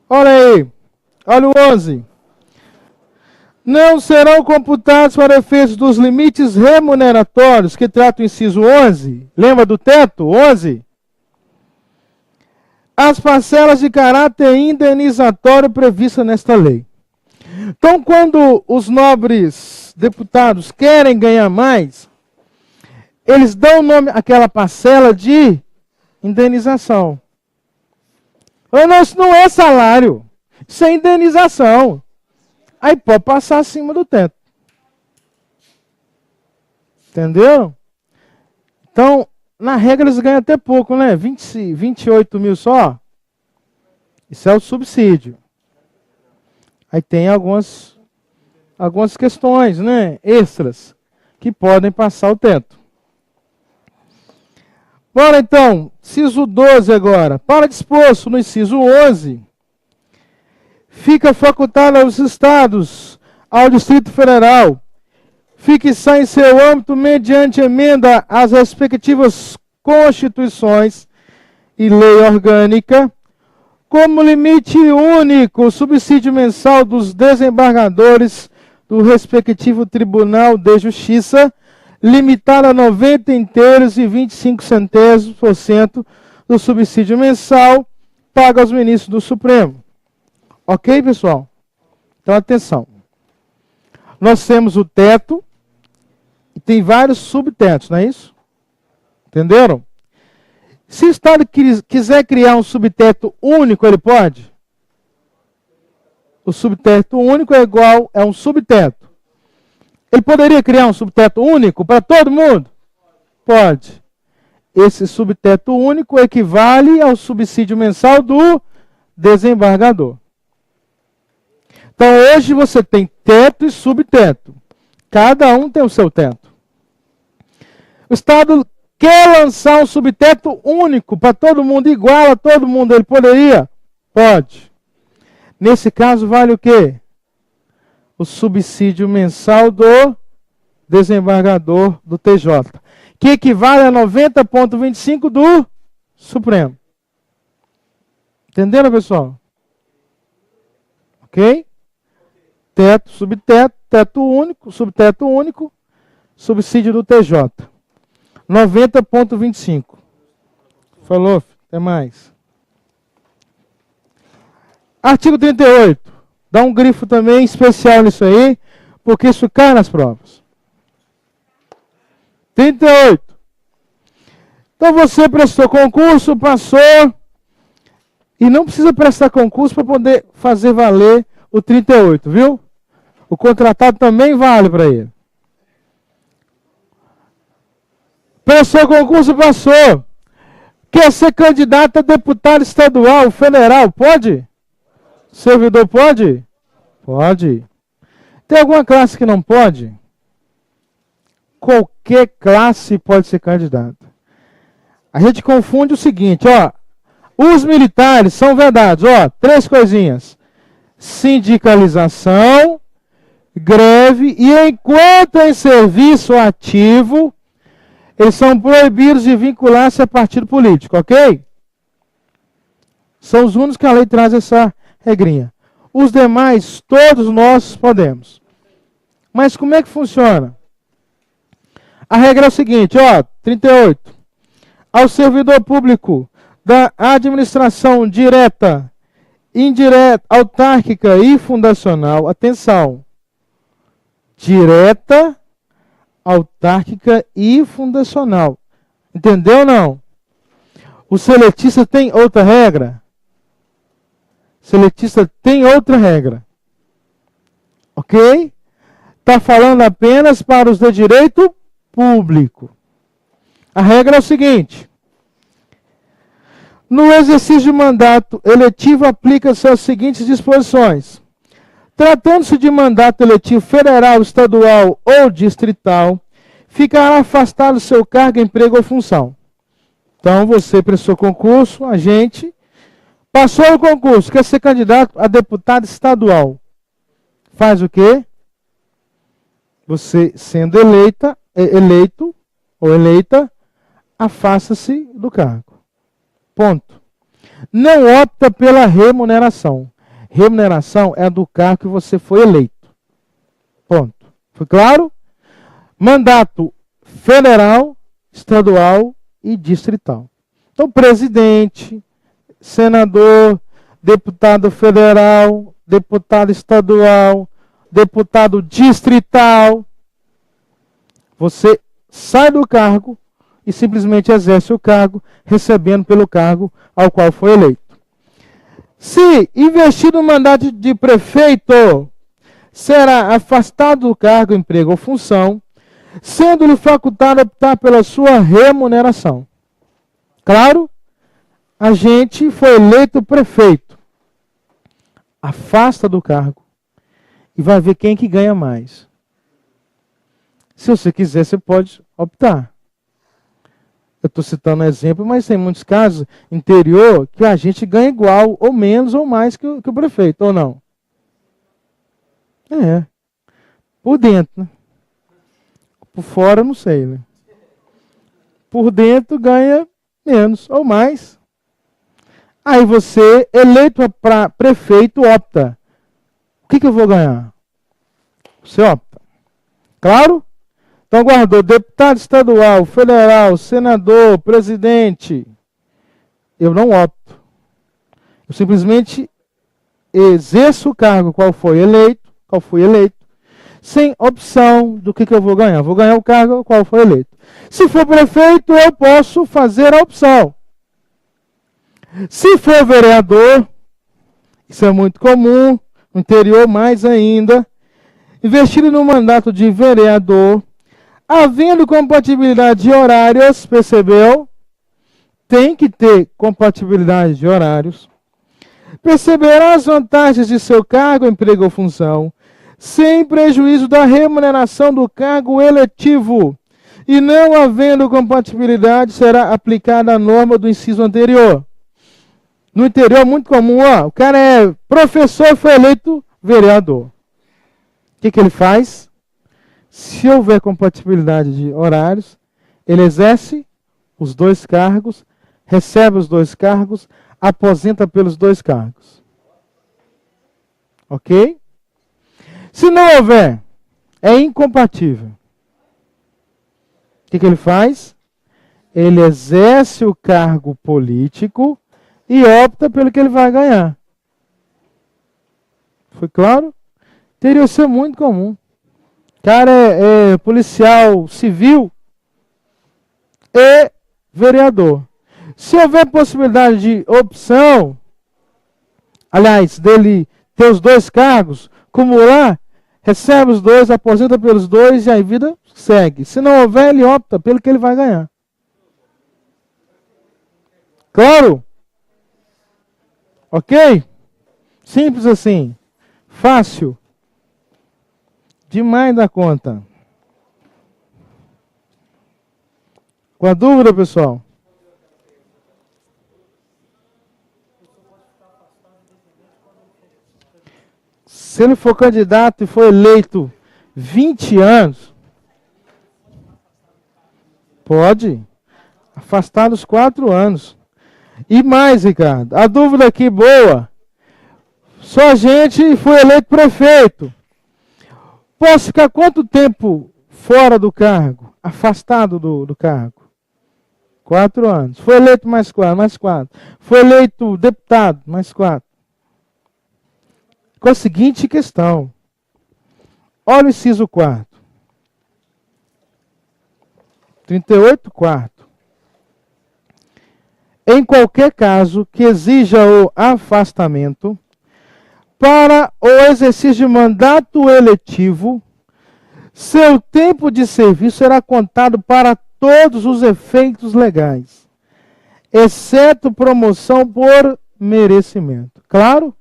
Olha aí. Olha o 11. Não serão computados para efeitos dos limites remuneratórios que trata o inciso 11. Lembra do teto? 11. As parcelas de caráter indenizatório previstas nesta lei. Então, quando os nobres deputados querem ganhar mais, eles dão o nome àquela parcela de indenização. Não, isso não é salário, isso é indenização. Aí pode passar acima do teto. Entendeu? Então, na regra eles ganham até pouco, né? 28 mil só. Isso é o subsídio. Aí tem algumas questões, né? Extras, que podem passar o teto. Bora então, inciso 12 agora. Para disposto no inciso 11, fica facultado aos estados, ao Distrito Federal, fixar em seu âmbito, mediante emenda às respectivas constituições e lei orgânica, como limite único o subsídio mensal dos desembargadores do respectivo Tribunal de Justiça, limitado a 90 inteiros e 25% do subsídio mensal pago aos ministros do Supremo. Ok, pessoal? Então, atenção. Nós temos o teto e tem vários subtetos, não é isso? Entenderam? Se o Estado quiser criar um subteto único, ele pode? O subteto único é um subteto. Ele poderia criar um subteto único para todo mundo? Pode. Esse subteto único equivale ao subsídio mensal do desembargador. Então, hoje você tem teto e subteto. Cada um tem o seu teto. O Estado quer lançar um subteto único para todo mundo, igual a todo mundo. Ele poderia? Pode. Nesse caso, vale o quê? O subsídio mensal do desembargador do TJ, que equivale a 90,25 do Supremo. Entenderam, pessoal? Ok? Teto, subteto, teto único, subteto único, subsídio do TJ. 90,25. Falou, até mais. Artigo 38. Dá um grifo também especial nisso aí, porque isso cai nas provas. 38. Então você prestou concurso, passou, e não precisa prestar concurso para poder fazer valer o 38, viu? O contratado também vale para ele. Prestou concurso, passou. Quer ser candidato a deputado estadual, federal, pode? Servidor pode? Pode. Tem alguma classe que não pode? Qualquer classe pode ser candidato. A gente confunde o seguinte, ó. Os militares são vedados, ó, 3 coisinhas. Sindicalização, greve e enquanto em serviço ativo, eles são proibidos de vincular-se a partido político, ok? São os únicos que a lei traz essa regrinha. Os demais, todos nós podemos. Mas como é que funciona? A regra é o seguinte, ó, 38. Ao servidor público da administração direta, indireta, autárquica e fundacional, atenção, direta, autárquica e fundacional. Entendeu ou não? O seletista tem outra regra? Seletista tem outra regra. Ok? Está falando apenas para os de direito público. A regra é o seguinte. No exercício de mandato eletivo, aplica-se as seguintes disposições. Tratando-se de mandato eletivo federal, estadual ou distrital, ficará afastado do seu cargo, emprego ou função. Então, você prestou concurso, a gente passou o concurso, quer ser candidato a deputado estadual. Faz o quê? Você, sendo eleito ou eleita, afasta-se do cargo. Ponto. Não opta pela remuneração. Remuneração é a do cargo que você foi eleito. Ponto. Foi claro? Mandato federal, estadual e distrital. Então, presidente, senador, deputado federal, deputado estadual, deputado distrital, você sai do cargo e simplesmente exerce o cargo, recebendo pelo cargo ao qual foi eleito. Se investir no mandato de prefeito, será afastado do cargo, emprego ou função, sendo-lhe facultado optar pela sua remuneração. Claro? A gente foi eleito prefeito. Afasta do cargo e vai ver quem que ganha mais. Se você quiser, você pode optar. Eu estou citando um exemplo, mas tem muitos casos interior que a gente ganha igual, ou menos, ou mais que o prefeito, ou não? É. Por dentro, né? Por fora, não sei, né? Por dentro ganha menos ou mais. Aí você, eleito para prefeito, opta. O que eu vou ganhar? Você opta. Claro? Então guardou deputado estadual, federal, senador, presidente. Eu não opto. Eu simplesmente exerço o cargo qual fui eleito, sem opção do que eu vou ganhar. Vou ganhar o cargo qual foi eleito. Se for prefeito, eu posso fazer a opção. Se for vereador, isso é muito comum, no interior mais ainda, investir no mandato de vereador, havendo compatibilidade de horários, percebeu? Tem que ter compatibilidade de horários. Perceberá as vantagens de seu cargo, emprego ou função, sem prejuízo da remuneração do cargo eletivo. E não havendo compatibilidade, será aplicada a norma do inciso anterior. No interior é muito comum, ó, o cara é professor, foi eleito vereador. O que ele faz? Se houver compatibilidade de horários, ele exerce os 2 cargos, recebe os 2 cargos, aposenta pelos 2 cargos. Ok? Se não houver, é incompatível. O que ele faz? Ele exerce o cargo político e opta pelo que ele vai ganhar. Foi claro? Teria sido muito comum. O cara é policial civil e vereador. Se houver possibilidade de opção, aliás, dele ter os 2 cargos, acumular, recebe os 2, aposenta pelos 2 e a vida segue. Se não houver, ele opta pelo que ele vai ganhar. Claro? Ok? Simples assim. Fácil. Demais da conta. Com a dúvida, pessoal? Se ele for candidato e for eleito 20 anos, pode afastar dos 4 anos. E mais, Ricardo, a dúvida aqui boa, só a gente foi eleito prefeito. Posso ficar quanto tempo fora do cargo, afastado do cargo? 4 anos. Foi eleito mais 4. Foi eleito deputado, mais 4. Com a seguinte questão. Olha o inciso 4. 38, quarto. Em qualquer caso que exija o afastamento, para o exercício de mandato eletivo, seu tempo de serviço será contado para todos os efeitos legais, exceto promoção por merecimento. Claro?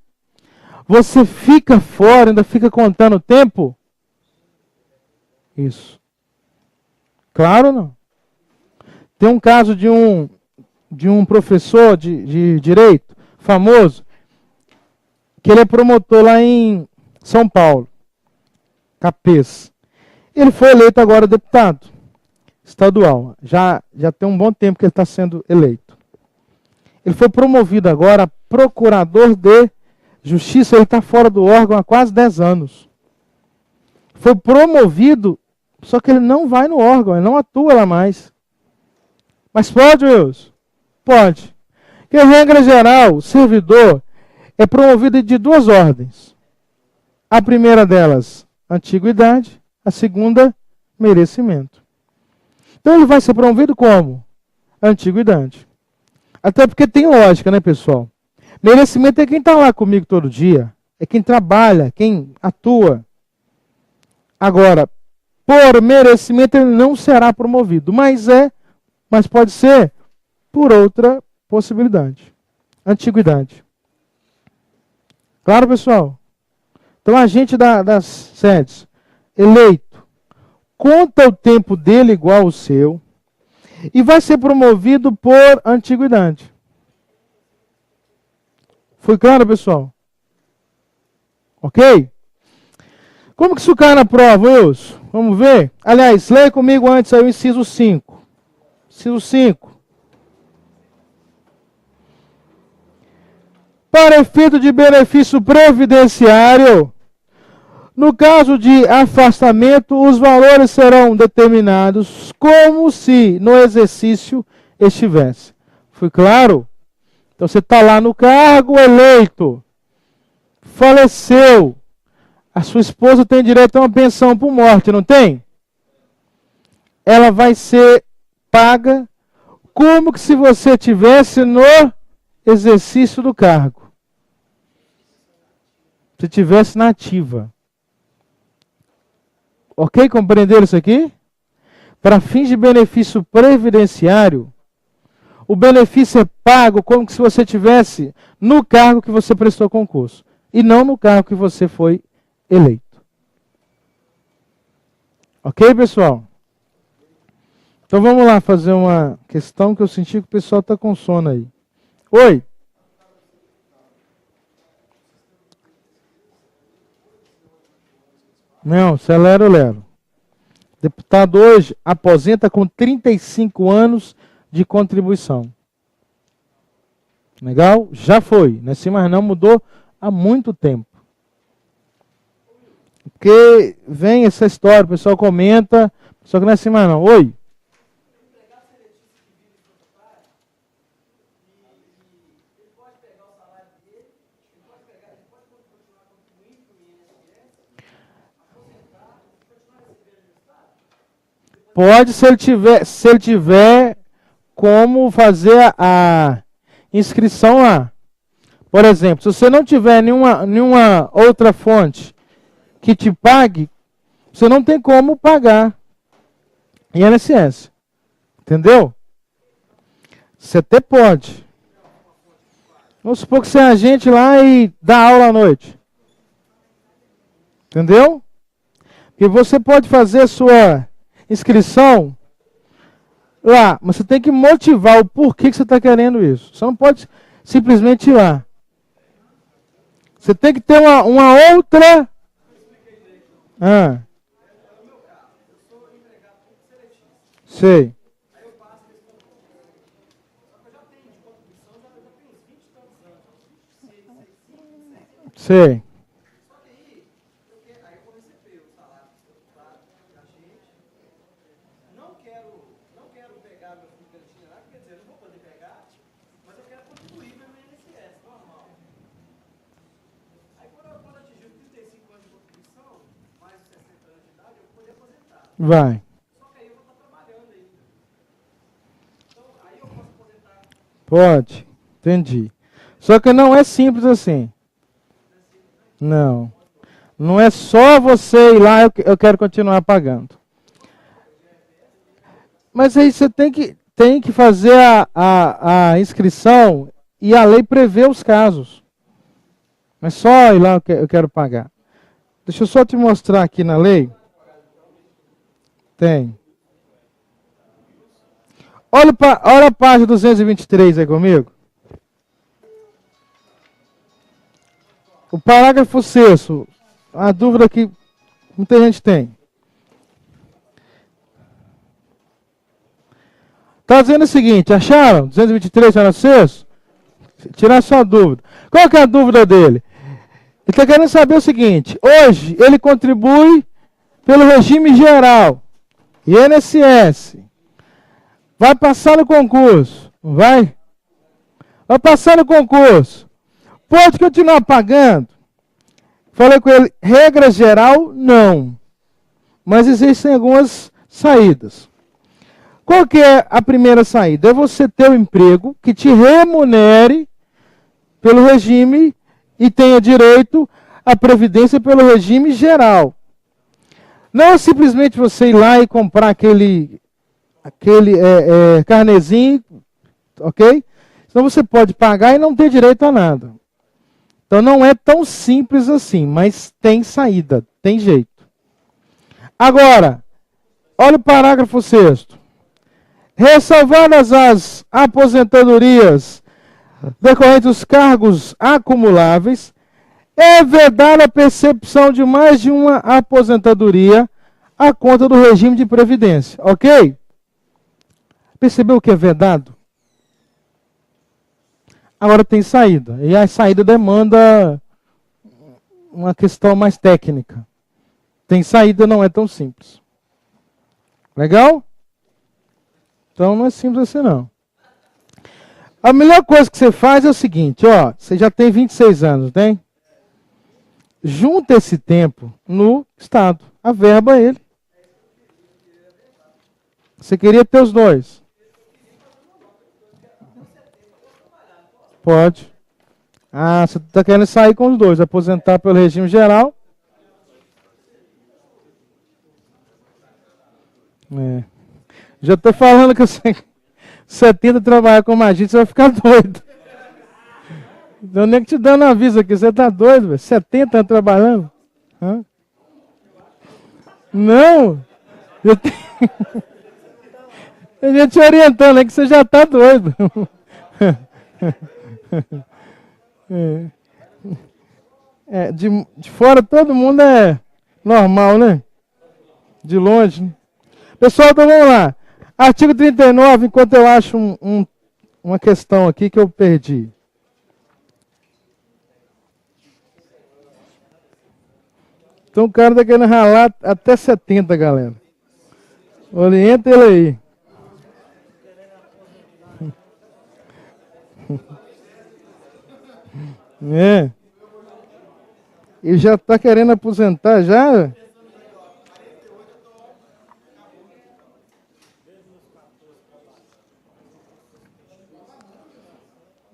Você fica fora, ainda fica contando o tempo? Isso. Claro ou não? Tem um caso de um professor de direito famoso, que ele é promotor lá em São Paulo, Capês. Ele foi eleito agora deputado estadual. Já tem um bom tempo que ele está sendo eleito. Ele foi promovido agora a procurador de justiça. Ele está fora do órgão há quase 10 anos. Foi promovido, só que ele não vai no órgão, ele não atua lá mais. Mas pode, Wilson? Pode. Porque, regra geral, o servidor é promovido de 2 ordens. A primeira delas, antiguidade. A segunda, merecimento. Então ele vai ser promovido como? Antiguidade. Até porque tem lógica, né, pessoal? Merecimento é quem está lá comigo todo dia. É quem trabalha, quem atua. Agora, por merecimento ele não será promovido. Mas pode ser por outra possibilidade. Antiguidade. Claro, pessoal? Então, a gente das sedes, eleito, conta o tempo dele igual ao seu e vai ser promovido por antiguidade. Foi claro, pessoal? Ok? Como que isso cai na prova, Wilson? Vamos ver? Aliás, leia comigo antes aí o inciso 5. Inciso 5. Para efeito de benefício previdenciário, no caso de afastamento, os valores serão determinados como se no exercício estivesse. Foi claro? Então você está lá no cargo, eleito, faleceu, a sua esposa tem direito a uma pensão por morte, não tem? Ela vai ser paga como que se você tivesse no exercício do cargo. Se tivesse na ativa. Ok? Compreenderam isso aqui? Para fins de benefício previdenciário, o benefício é pago como se você tivesse no cargo que você prestou concurso. E não no cargo que você foi eleito. Ok, pessoal? Então vamos lá fazer uma questão que eu senti que o pessoal está com sono aí. Oi? Não, acelera o lero. Deputado hoje aposenta com 35 anos de contribuição. Legal? Já foi. Não é assim, mas não mudou há muito tempo. Porque vem essa história, o pessoal comenta, só que não é assim mais não. Oi? Pode, se ele tiver como fazer a inscrição lá. Por exemplo, se você não tiver nenhuma outra fonte que te pague, você não tem como pagar INSS. Entendeu? Você até pode. Vamos supor que você é agente lá e dá aula à noite. Entendeu? E você pode fazer a sua inscrição lá, mas você tem que motivar o porquê que você está querendo isso. Você não pode simplesmente ir lá. Você tem que ter uma outra... Ah. Sei. Sei. Vai. Pode. Entendi. Só que não é simples assim. Não. Não é só você ir lá, eu quero continuar pagando. Mas aí você tem que fazer a inscrição e a lei prevê os casos. Não é só ir lá, eu quero pagar. Deixa eu só te mostrar aqui na lei. Tem. Olha a página 223 aí comigo. O parágrafo 6º. A dúvida que muita gente tem. Está dizendo o seguinte, acharam? 223, parágrafo 6º? Tirar sua dúvida. Qual que é a dúvida dele? Ele está querendo saber o seguinte, hoje ele contribui pelo regime geral, INSS, vai passar no concurso, não vai? Vai passar no concurso, pode continuar pagando? Falei com ele, regra geral, não, mas existem algumas saídas. Qual que é a primeira saída? É você ter um emprego que te remunere pelo regime e tenha direito à previdência pelo regime geral. Não é simplesmente você ir lá e comprar aquele carnezinho, ok? Senão você pode pagar e não ter direito a nada. Então não é tão simples assim, mas tem saída, tem jeito. Agora, olha o parágrafo 6º. Ressalvadas as aposentadorias decorrentes dos cargos acumuláveis, é vedada a percepção de mais de uma aposentadoria à conta do regime de previdência. Ok? Percebeu o que é vedado? Agora tem saída. E a saída demanda uma questão mais técnica. Tem saída, não é tão simples. Legal? Então não é simples assim não. A melhor coisa que você faz é o seguinte, ó, você já tem 26 anos, tem? Junta esse tempo no Estado. Averba ele. Você queria ter os dois? Pode. Ah, você está querendo sair com os dois, aposentar pelo regime geral. É. Já estou falando que você tenta trabalhar com magia, você vai ficar doido. Eu nem que te dando aviso aqui, você está doido, velho? 70 anos trabalhando? Hã? Não! Eu ia te orientando, é que você já está doido. De fora todo mundo é normal, né? De longe. Né? Pessoal, então vamos lá. Artigo 39, enquanto eu acho uma questão aqui que eu perdi. Então o cara está querendo ralar até 70, galera. Orienta ele aí. É. Ele já está querendo aposentar já?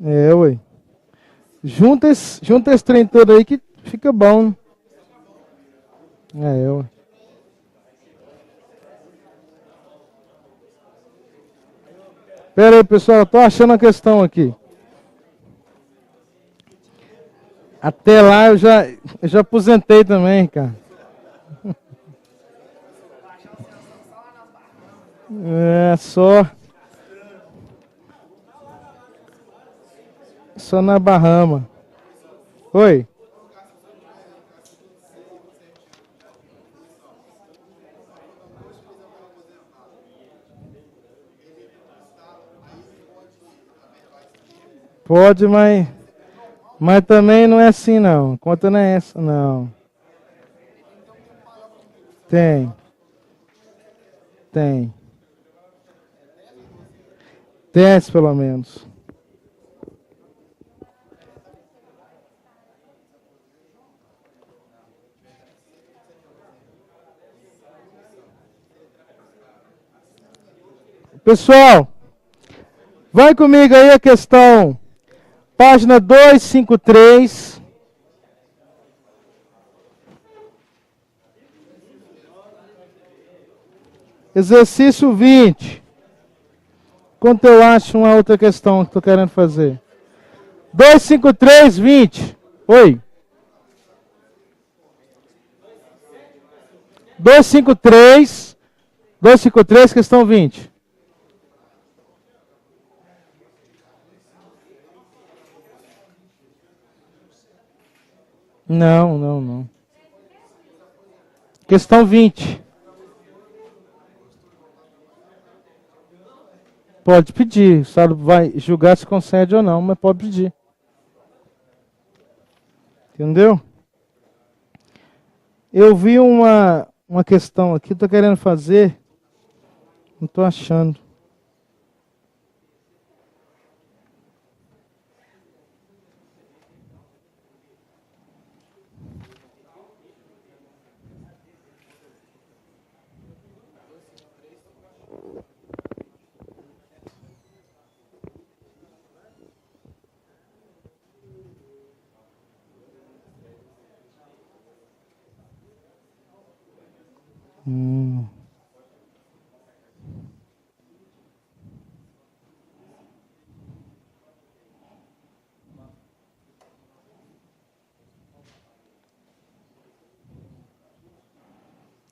É, ué. Junta esse trem todo aí que fica bom. Né? É, ué. Pera aí, pessoal, eu tô achando a questão aqui. Até lá eu já aposentei também, cara. É, só na Bahama. Oi? Pode, mas também não é assim, não. A conta não é essa, não. Tem. Tem. 10, pelo menos. Pessoal, vai comigo aí a questão, página 253. Exercício 20. Quanto eu acho uma outra questão que estou querendo fazer? 253, 20. Oi. 253. 253, questão 20. Não, não, não. Questão 20. Pode pedir. O Estado vai julgar se concede ou não, mas pode pedir. Entendeu? Eu vi uma questão aqui, estou querendo fazer, não estou achando.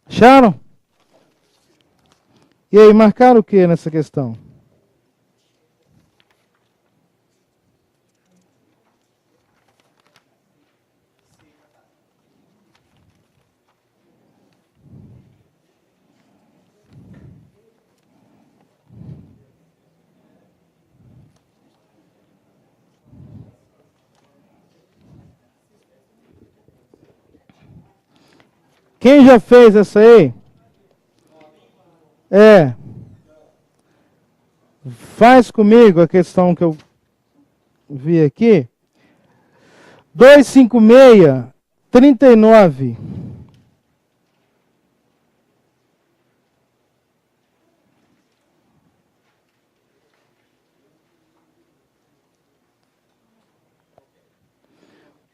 Acharam? E aí, marcaram o que nessa questão? Quem já fez essa aí? É. Faz comigo a questão que eu vi aqui. 256, 39.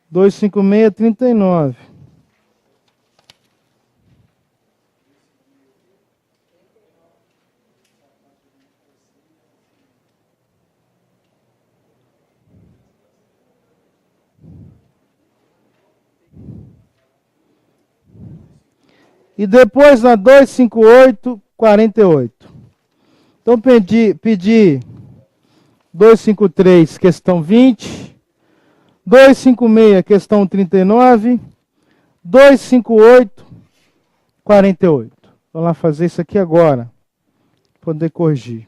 Dois, cinco, meia, 39. E depois na 258, 48. Então pedi 253, questão 20. 256, questão 39. 258, 48. Vamos lá fazer isso aqui agora. Poder corrigir.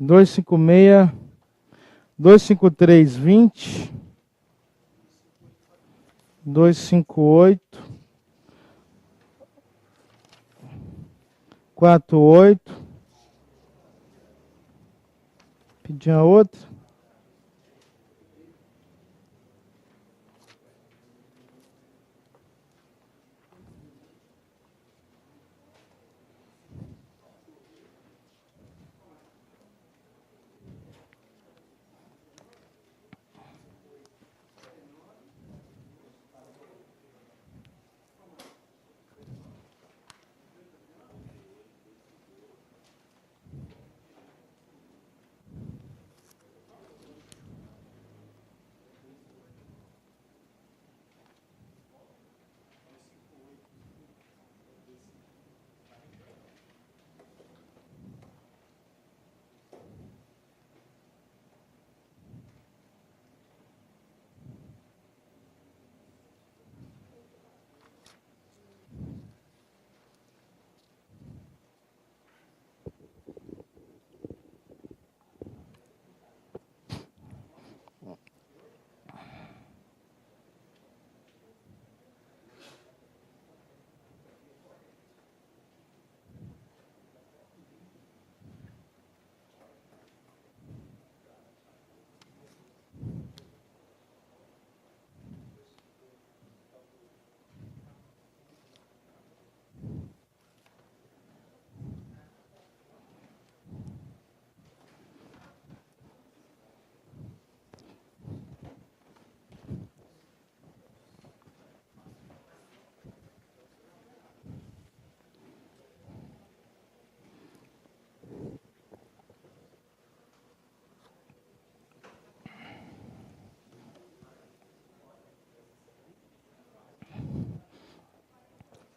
Dois, cinco, meia, 253, 20. 258, 48. Pedi a outra.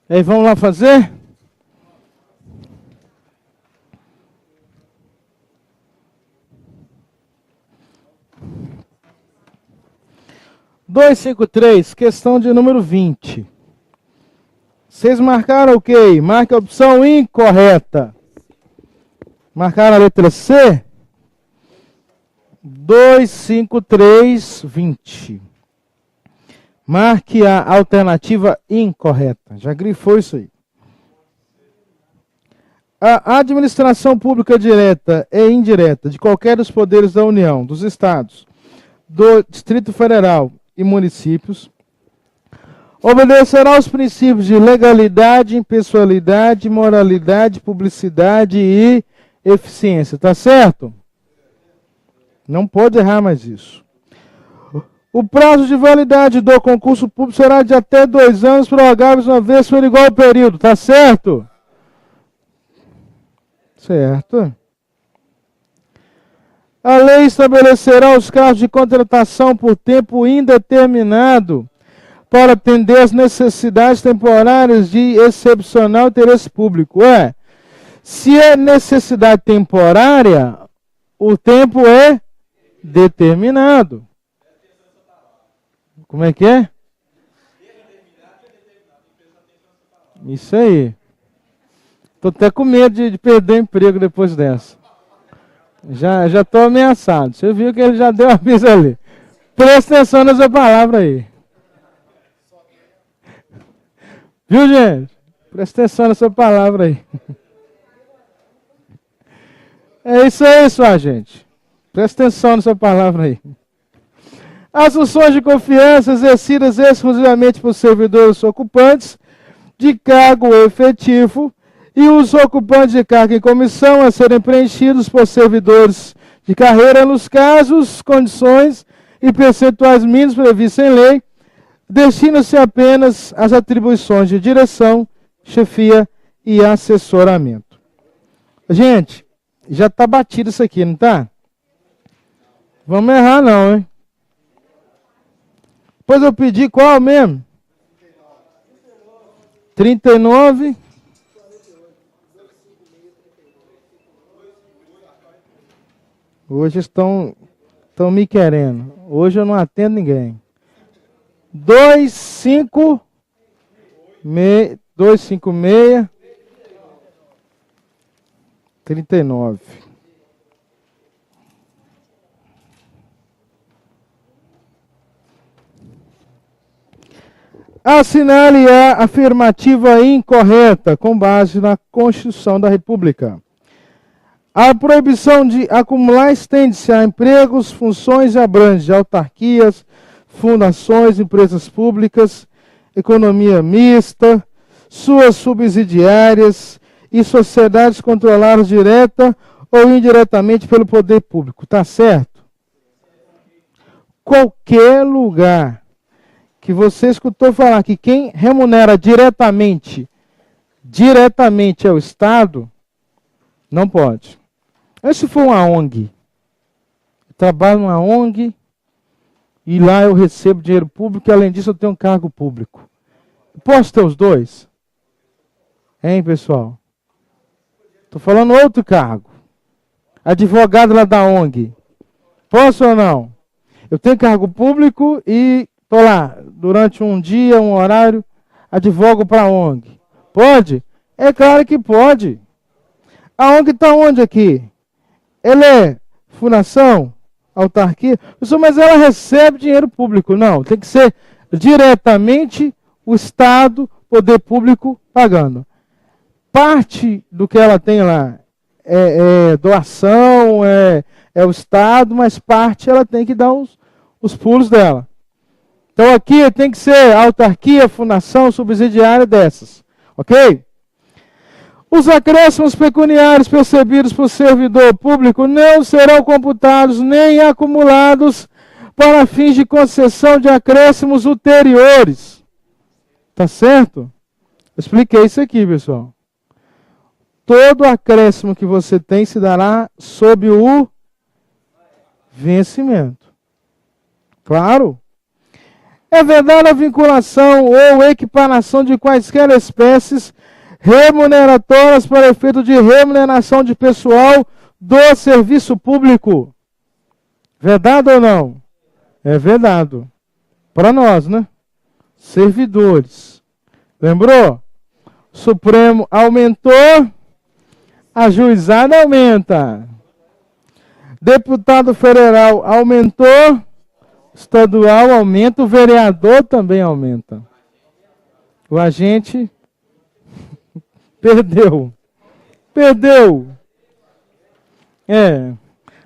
E aí, vamos lá fazer? Questão de número 20. Vocês marcaram o quê? Marque a opção incorreta. Marcaram a letra C? 25320. Marque a alternativa incorreta. Já grifou isso aí. A administração pública direta e indireta de qualquer dos poderes da União, dos Estados, do Distrito Federal e municípios obedecerá aos princípios de legalidade, impessoalidade, moralidade, publicidade e eficiência. Tá certo? Não pode errar mais isso. O prazo de validade do concurso público será de até 2 anos, prorrogáveis uma vez por igual período. Tá certo? Certo. A lei estabelecerá os casos de contratação por tempo indeterminado para atender às necessidades temporárias de excepcional interesse público. Se é necessidade temporária, o tempo é determinado. Como é que é? Isso aí. Estou até com medo de perder o emprego depois dessa. Já estou ameaçado. Você viu que ele já deu aviso ali. Presta atenção nessa palavra aí. Viu, gente? Presta atenção nessa palavra aí. É isso aí, sua gente. Presta atenção nessa palavra aí. As funções de confiança exercidas exclusivamente por servidores ocupantes de cargo efetivo e os ocupantes de cargo em comissão a serem preenchidos por servidores de carreira nos casos, condições e percentuais mínimos previstos em lei, destina-se apenas às atribuições de direção, chefia e assessoramento. Gente, já está batido isso aqui, não está? Vamos errar não, hein? Depois eu pedi qual mesmo? 39. Hoje estão me querendo. Hoje eu não atendo ninguém. 256 39. Assinale a afirmativa incorreta com base na Constituição da República. A proibição de acumular estende-se a empregos, funções e abrange autarquias, fundações, empresas públicas, economia mista, suas subsidiárias e sociedades controladas direta ou indiretamente pelo poder público. Tá certo? Qualquer lugar que você escutou falar que quem remunera diretamente é o Estado, não pode. Mas se for uma ONG, eu trabalho numa ONG e lá eu recebo dinheiro público e além disso eu tenho um cargo público. Posso ter os dois? Hein, pessoal? Estou falando outro cargo. Advogado lá da ONG. Posso ou não? Eu tenho cargo público e estou lá durante um dia, um horário, advogo para a ONG. Pode? É claro que pode. A ONG está onde aqui? Ela é fundação, autarquia? Mas ela recebe dinheiro público. Não, tem que ser diretamente o Estado, poder público, pagando. Parte do que ela tem lá é doação, é o Estado, mas parte ela tem que dar os pulos dela. Então aqui tem que ser autarquia, fundação, subsidiária dessas. Ok? Os acréscimos pecuniários percebidos por servidor público não serão computados nem acumulados para fins de concessão de acréscimos ulteriores. Tá certo? Eu expliquei isso aqui, pessoal. Todo acréscimo que você tem se dará sob o vencimento. Claro? É vedada a vinculação ou equiparação de quaisquer espécies remuneratórias para efeito de remuneração de pessoal do serviço público. Vedado ou não? É vedado. Para nós, né? Servidores. Lembrou? Supremo aumentou, a juizada aumenta. Deputado federal aumentou, estadual aumenta, o vereador também aumenta. O agente perdeu.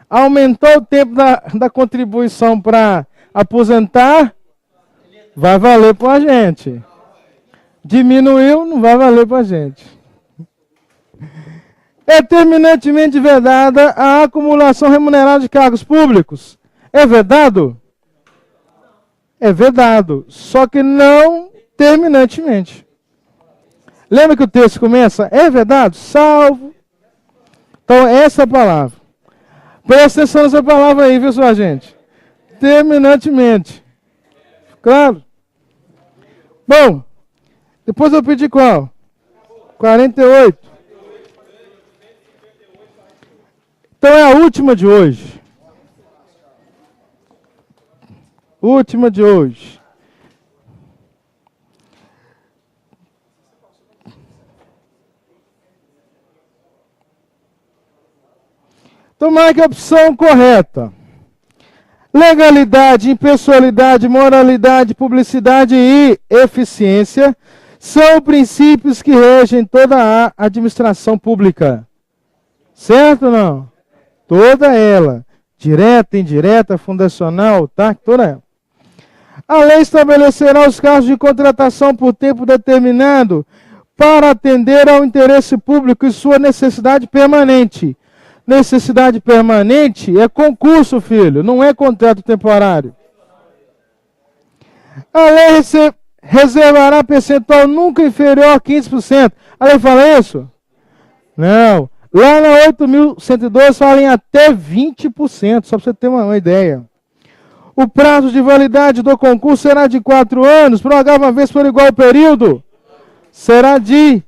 Aumentou o tempo da contribuição para aposentar, vai valer para a gente. Diminuiu, não vai valer para a gente. É terminantemente vedada a acumulação remunerada de cargos públicos. É vedado? É vedado, só que não terminantemente. Lembra que o texto começa? É vedado? Salvo. Então, essa palavra. Presta atenção nessa palavra aí, viu, sua gente? Terminantemente. Claro? Bom, depois eu pedi qual? 48. Então é a última de hoje. Última de hoje. Então marque a opção correta. Legalidade, impessoalidade, moralidade, publicidade e eficiência são princípios que regem toda a administração pública. Certo ou não? Toda ela. Direta, indireta, fundacional, tá? Toda ela. A lei estabelecerá os casos de contratação por tempo determinado para atender ao interesse público e sua necessidade permanente. Necessidade permanente é concurso, filho, não é contrato temporário. A lei reservará percentual nunca inferior a 15%. A lei fala isso? Não. Lá na 8.112 fala em até 20%, só para você ter uma ideia. O prazo de validade do concurso será de 4 anos, prorrogável uma vez por igual período. Será de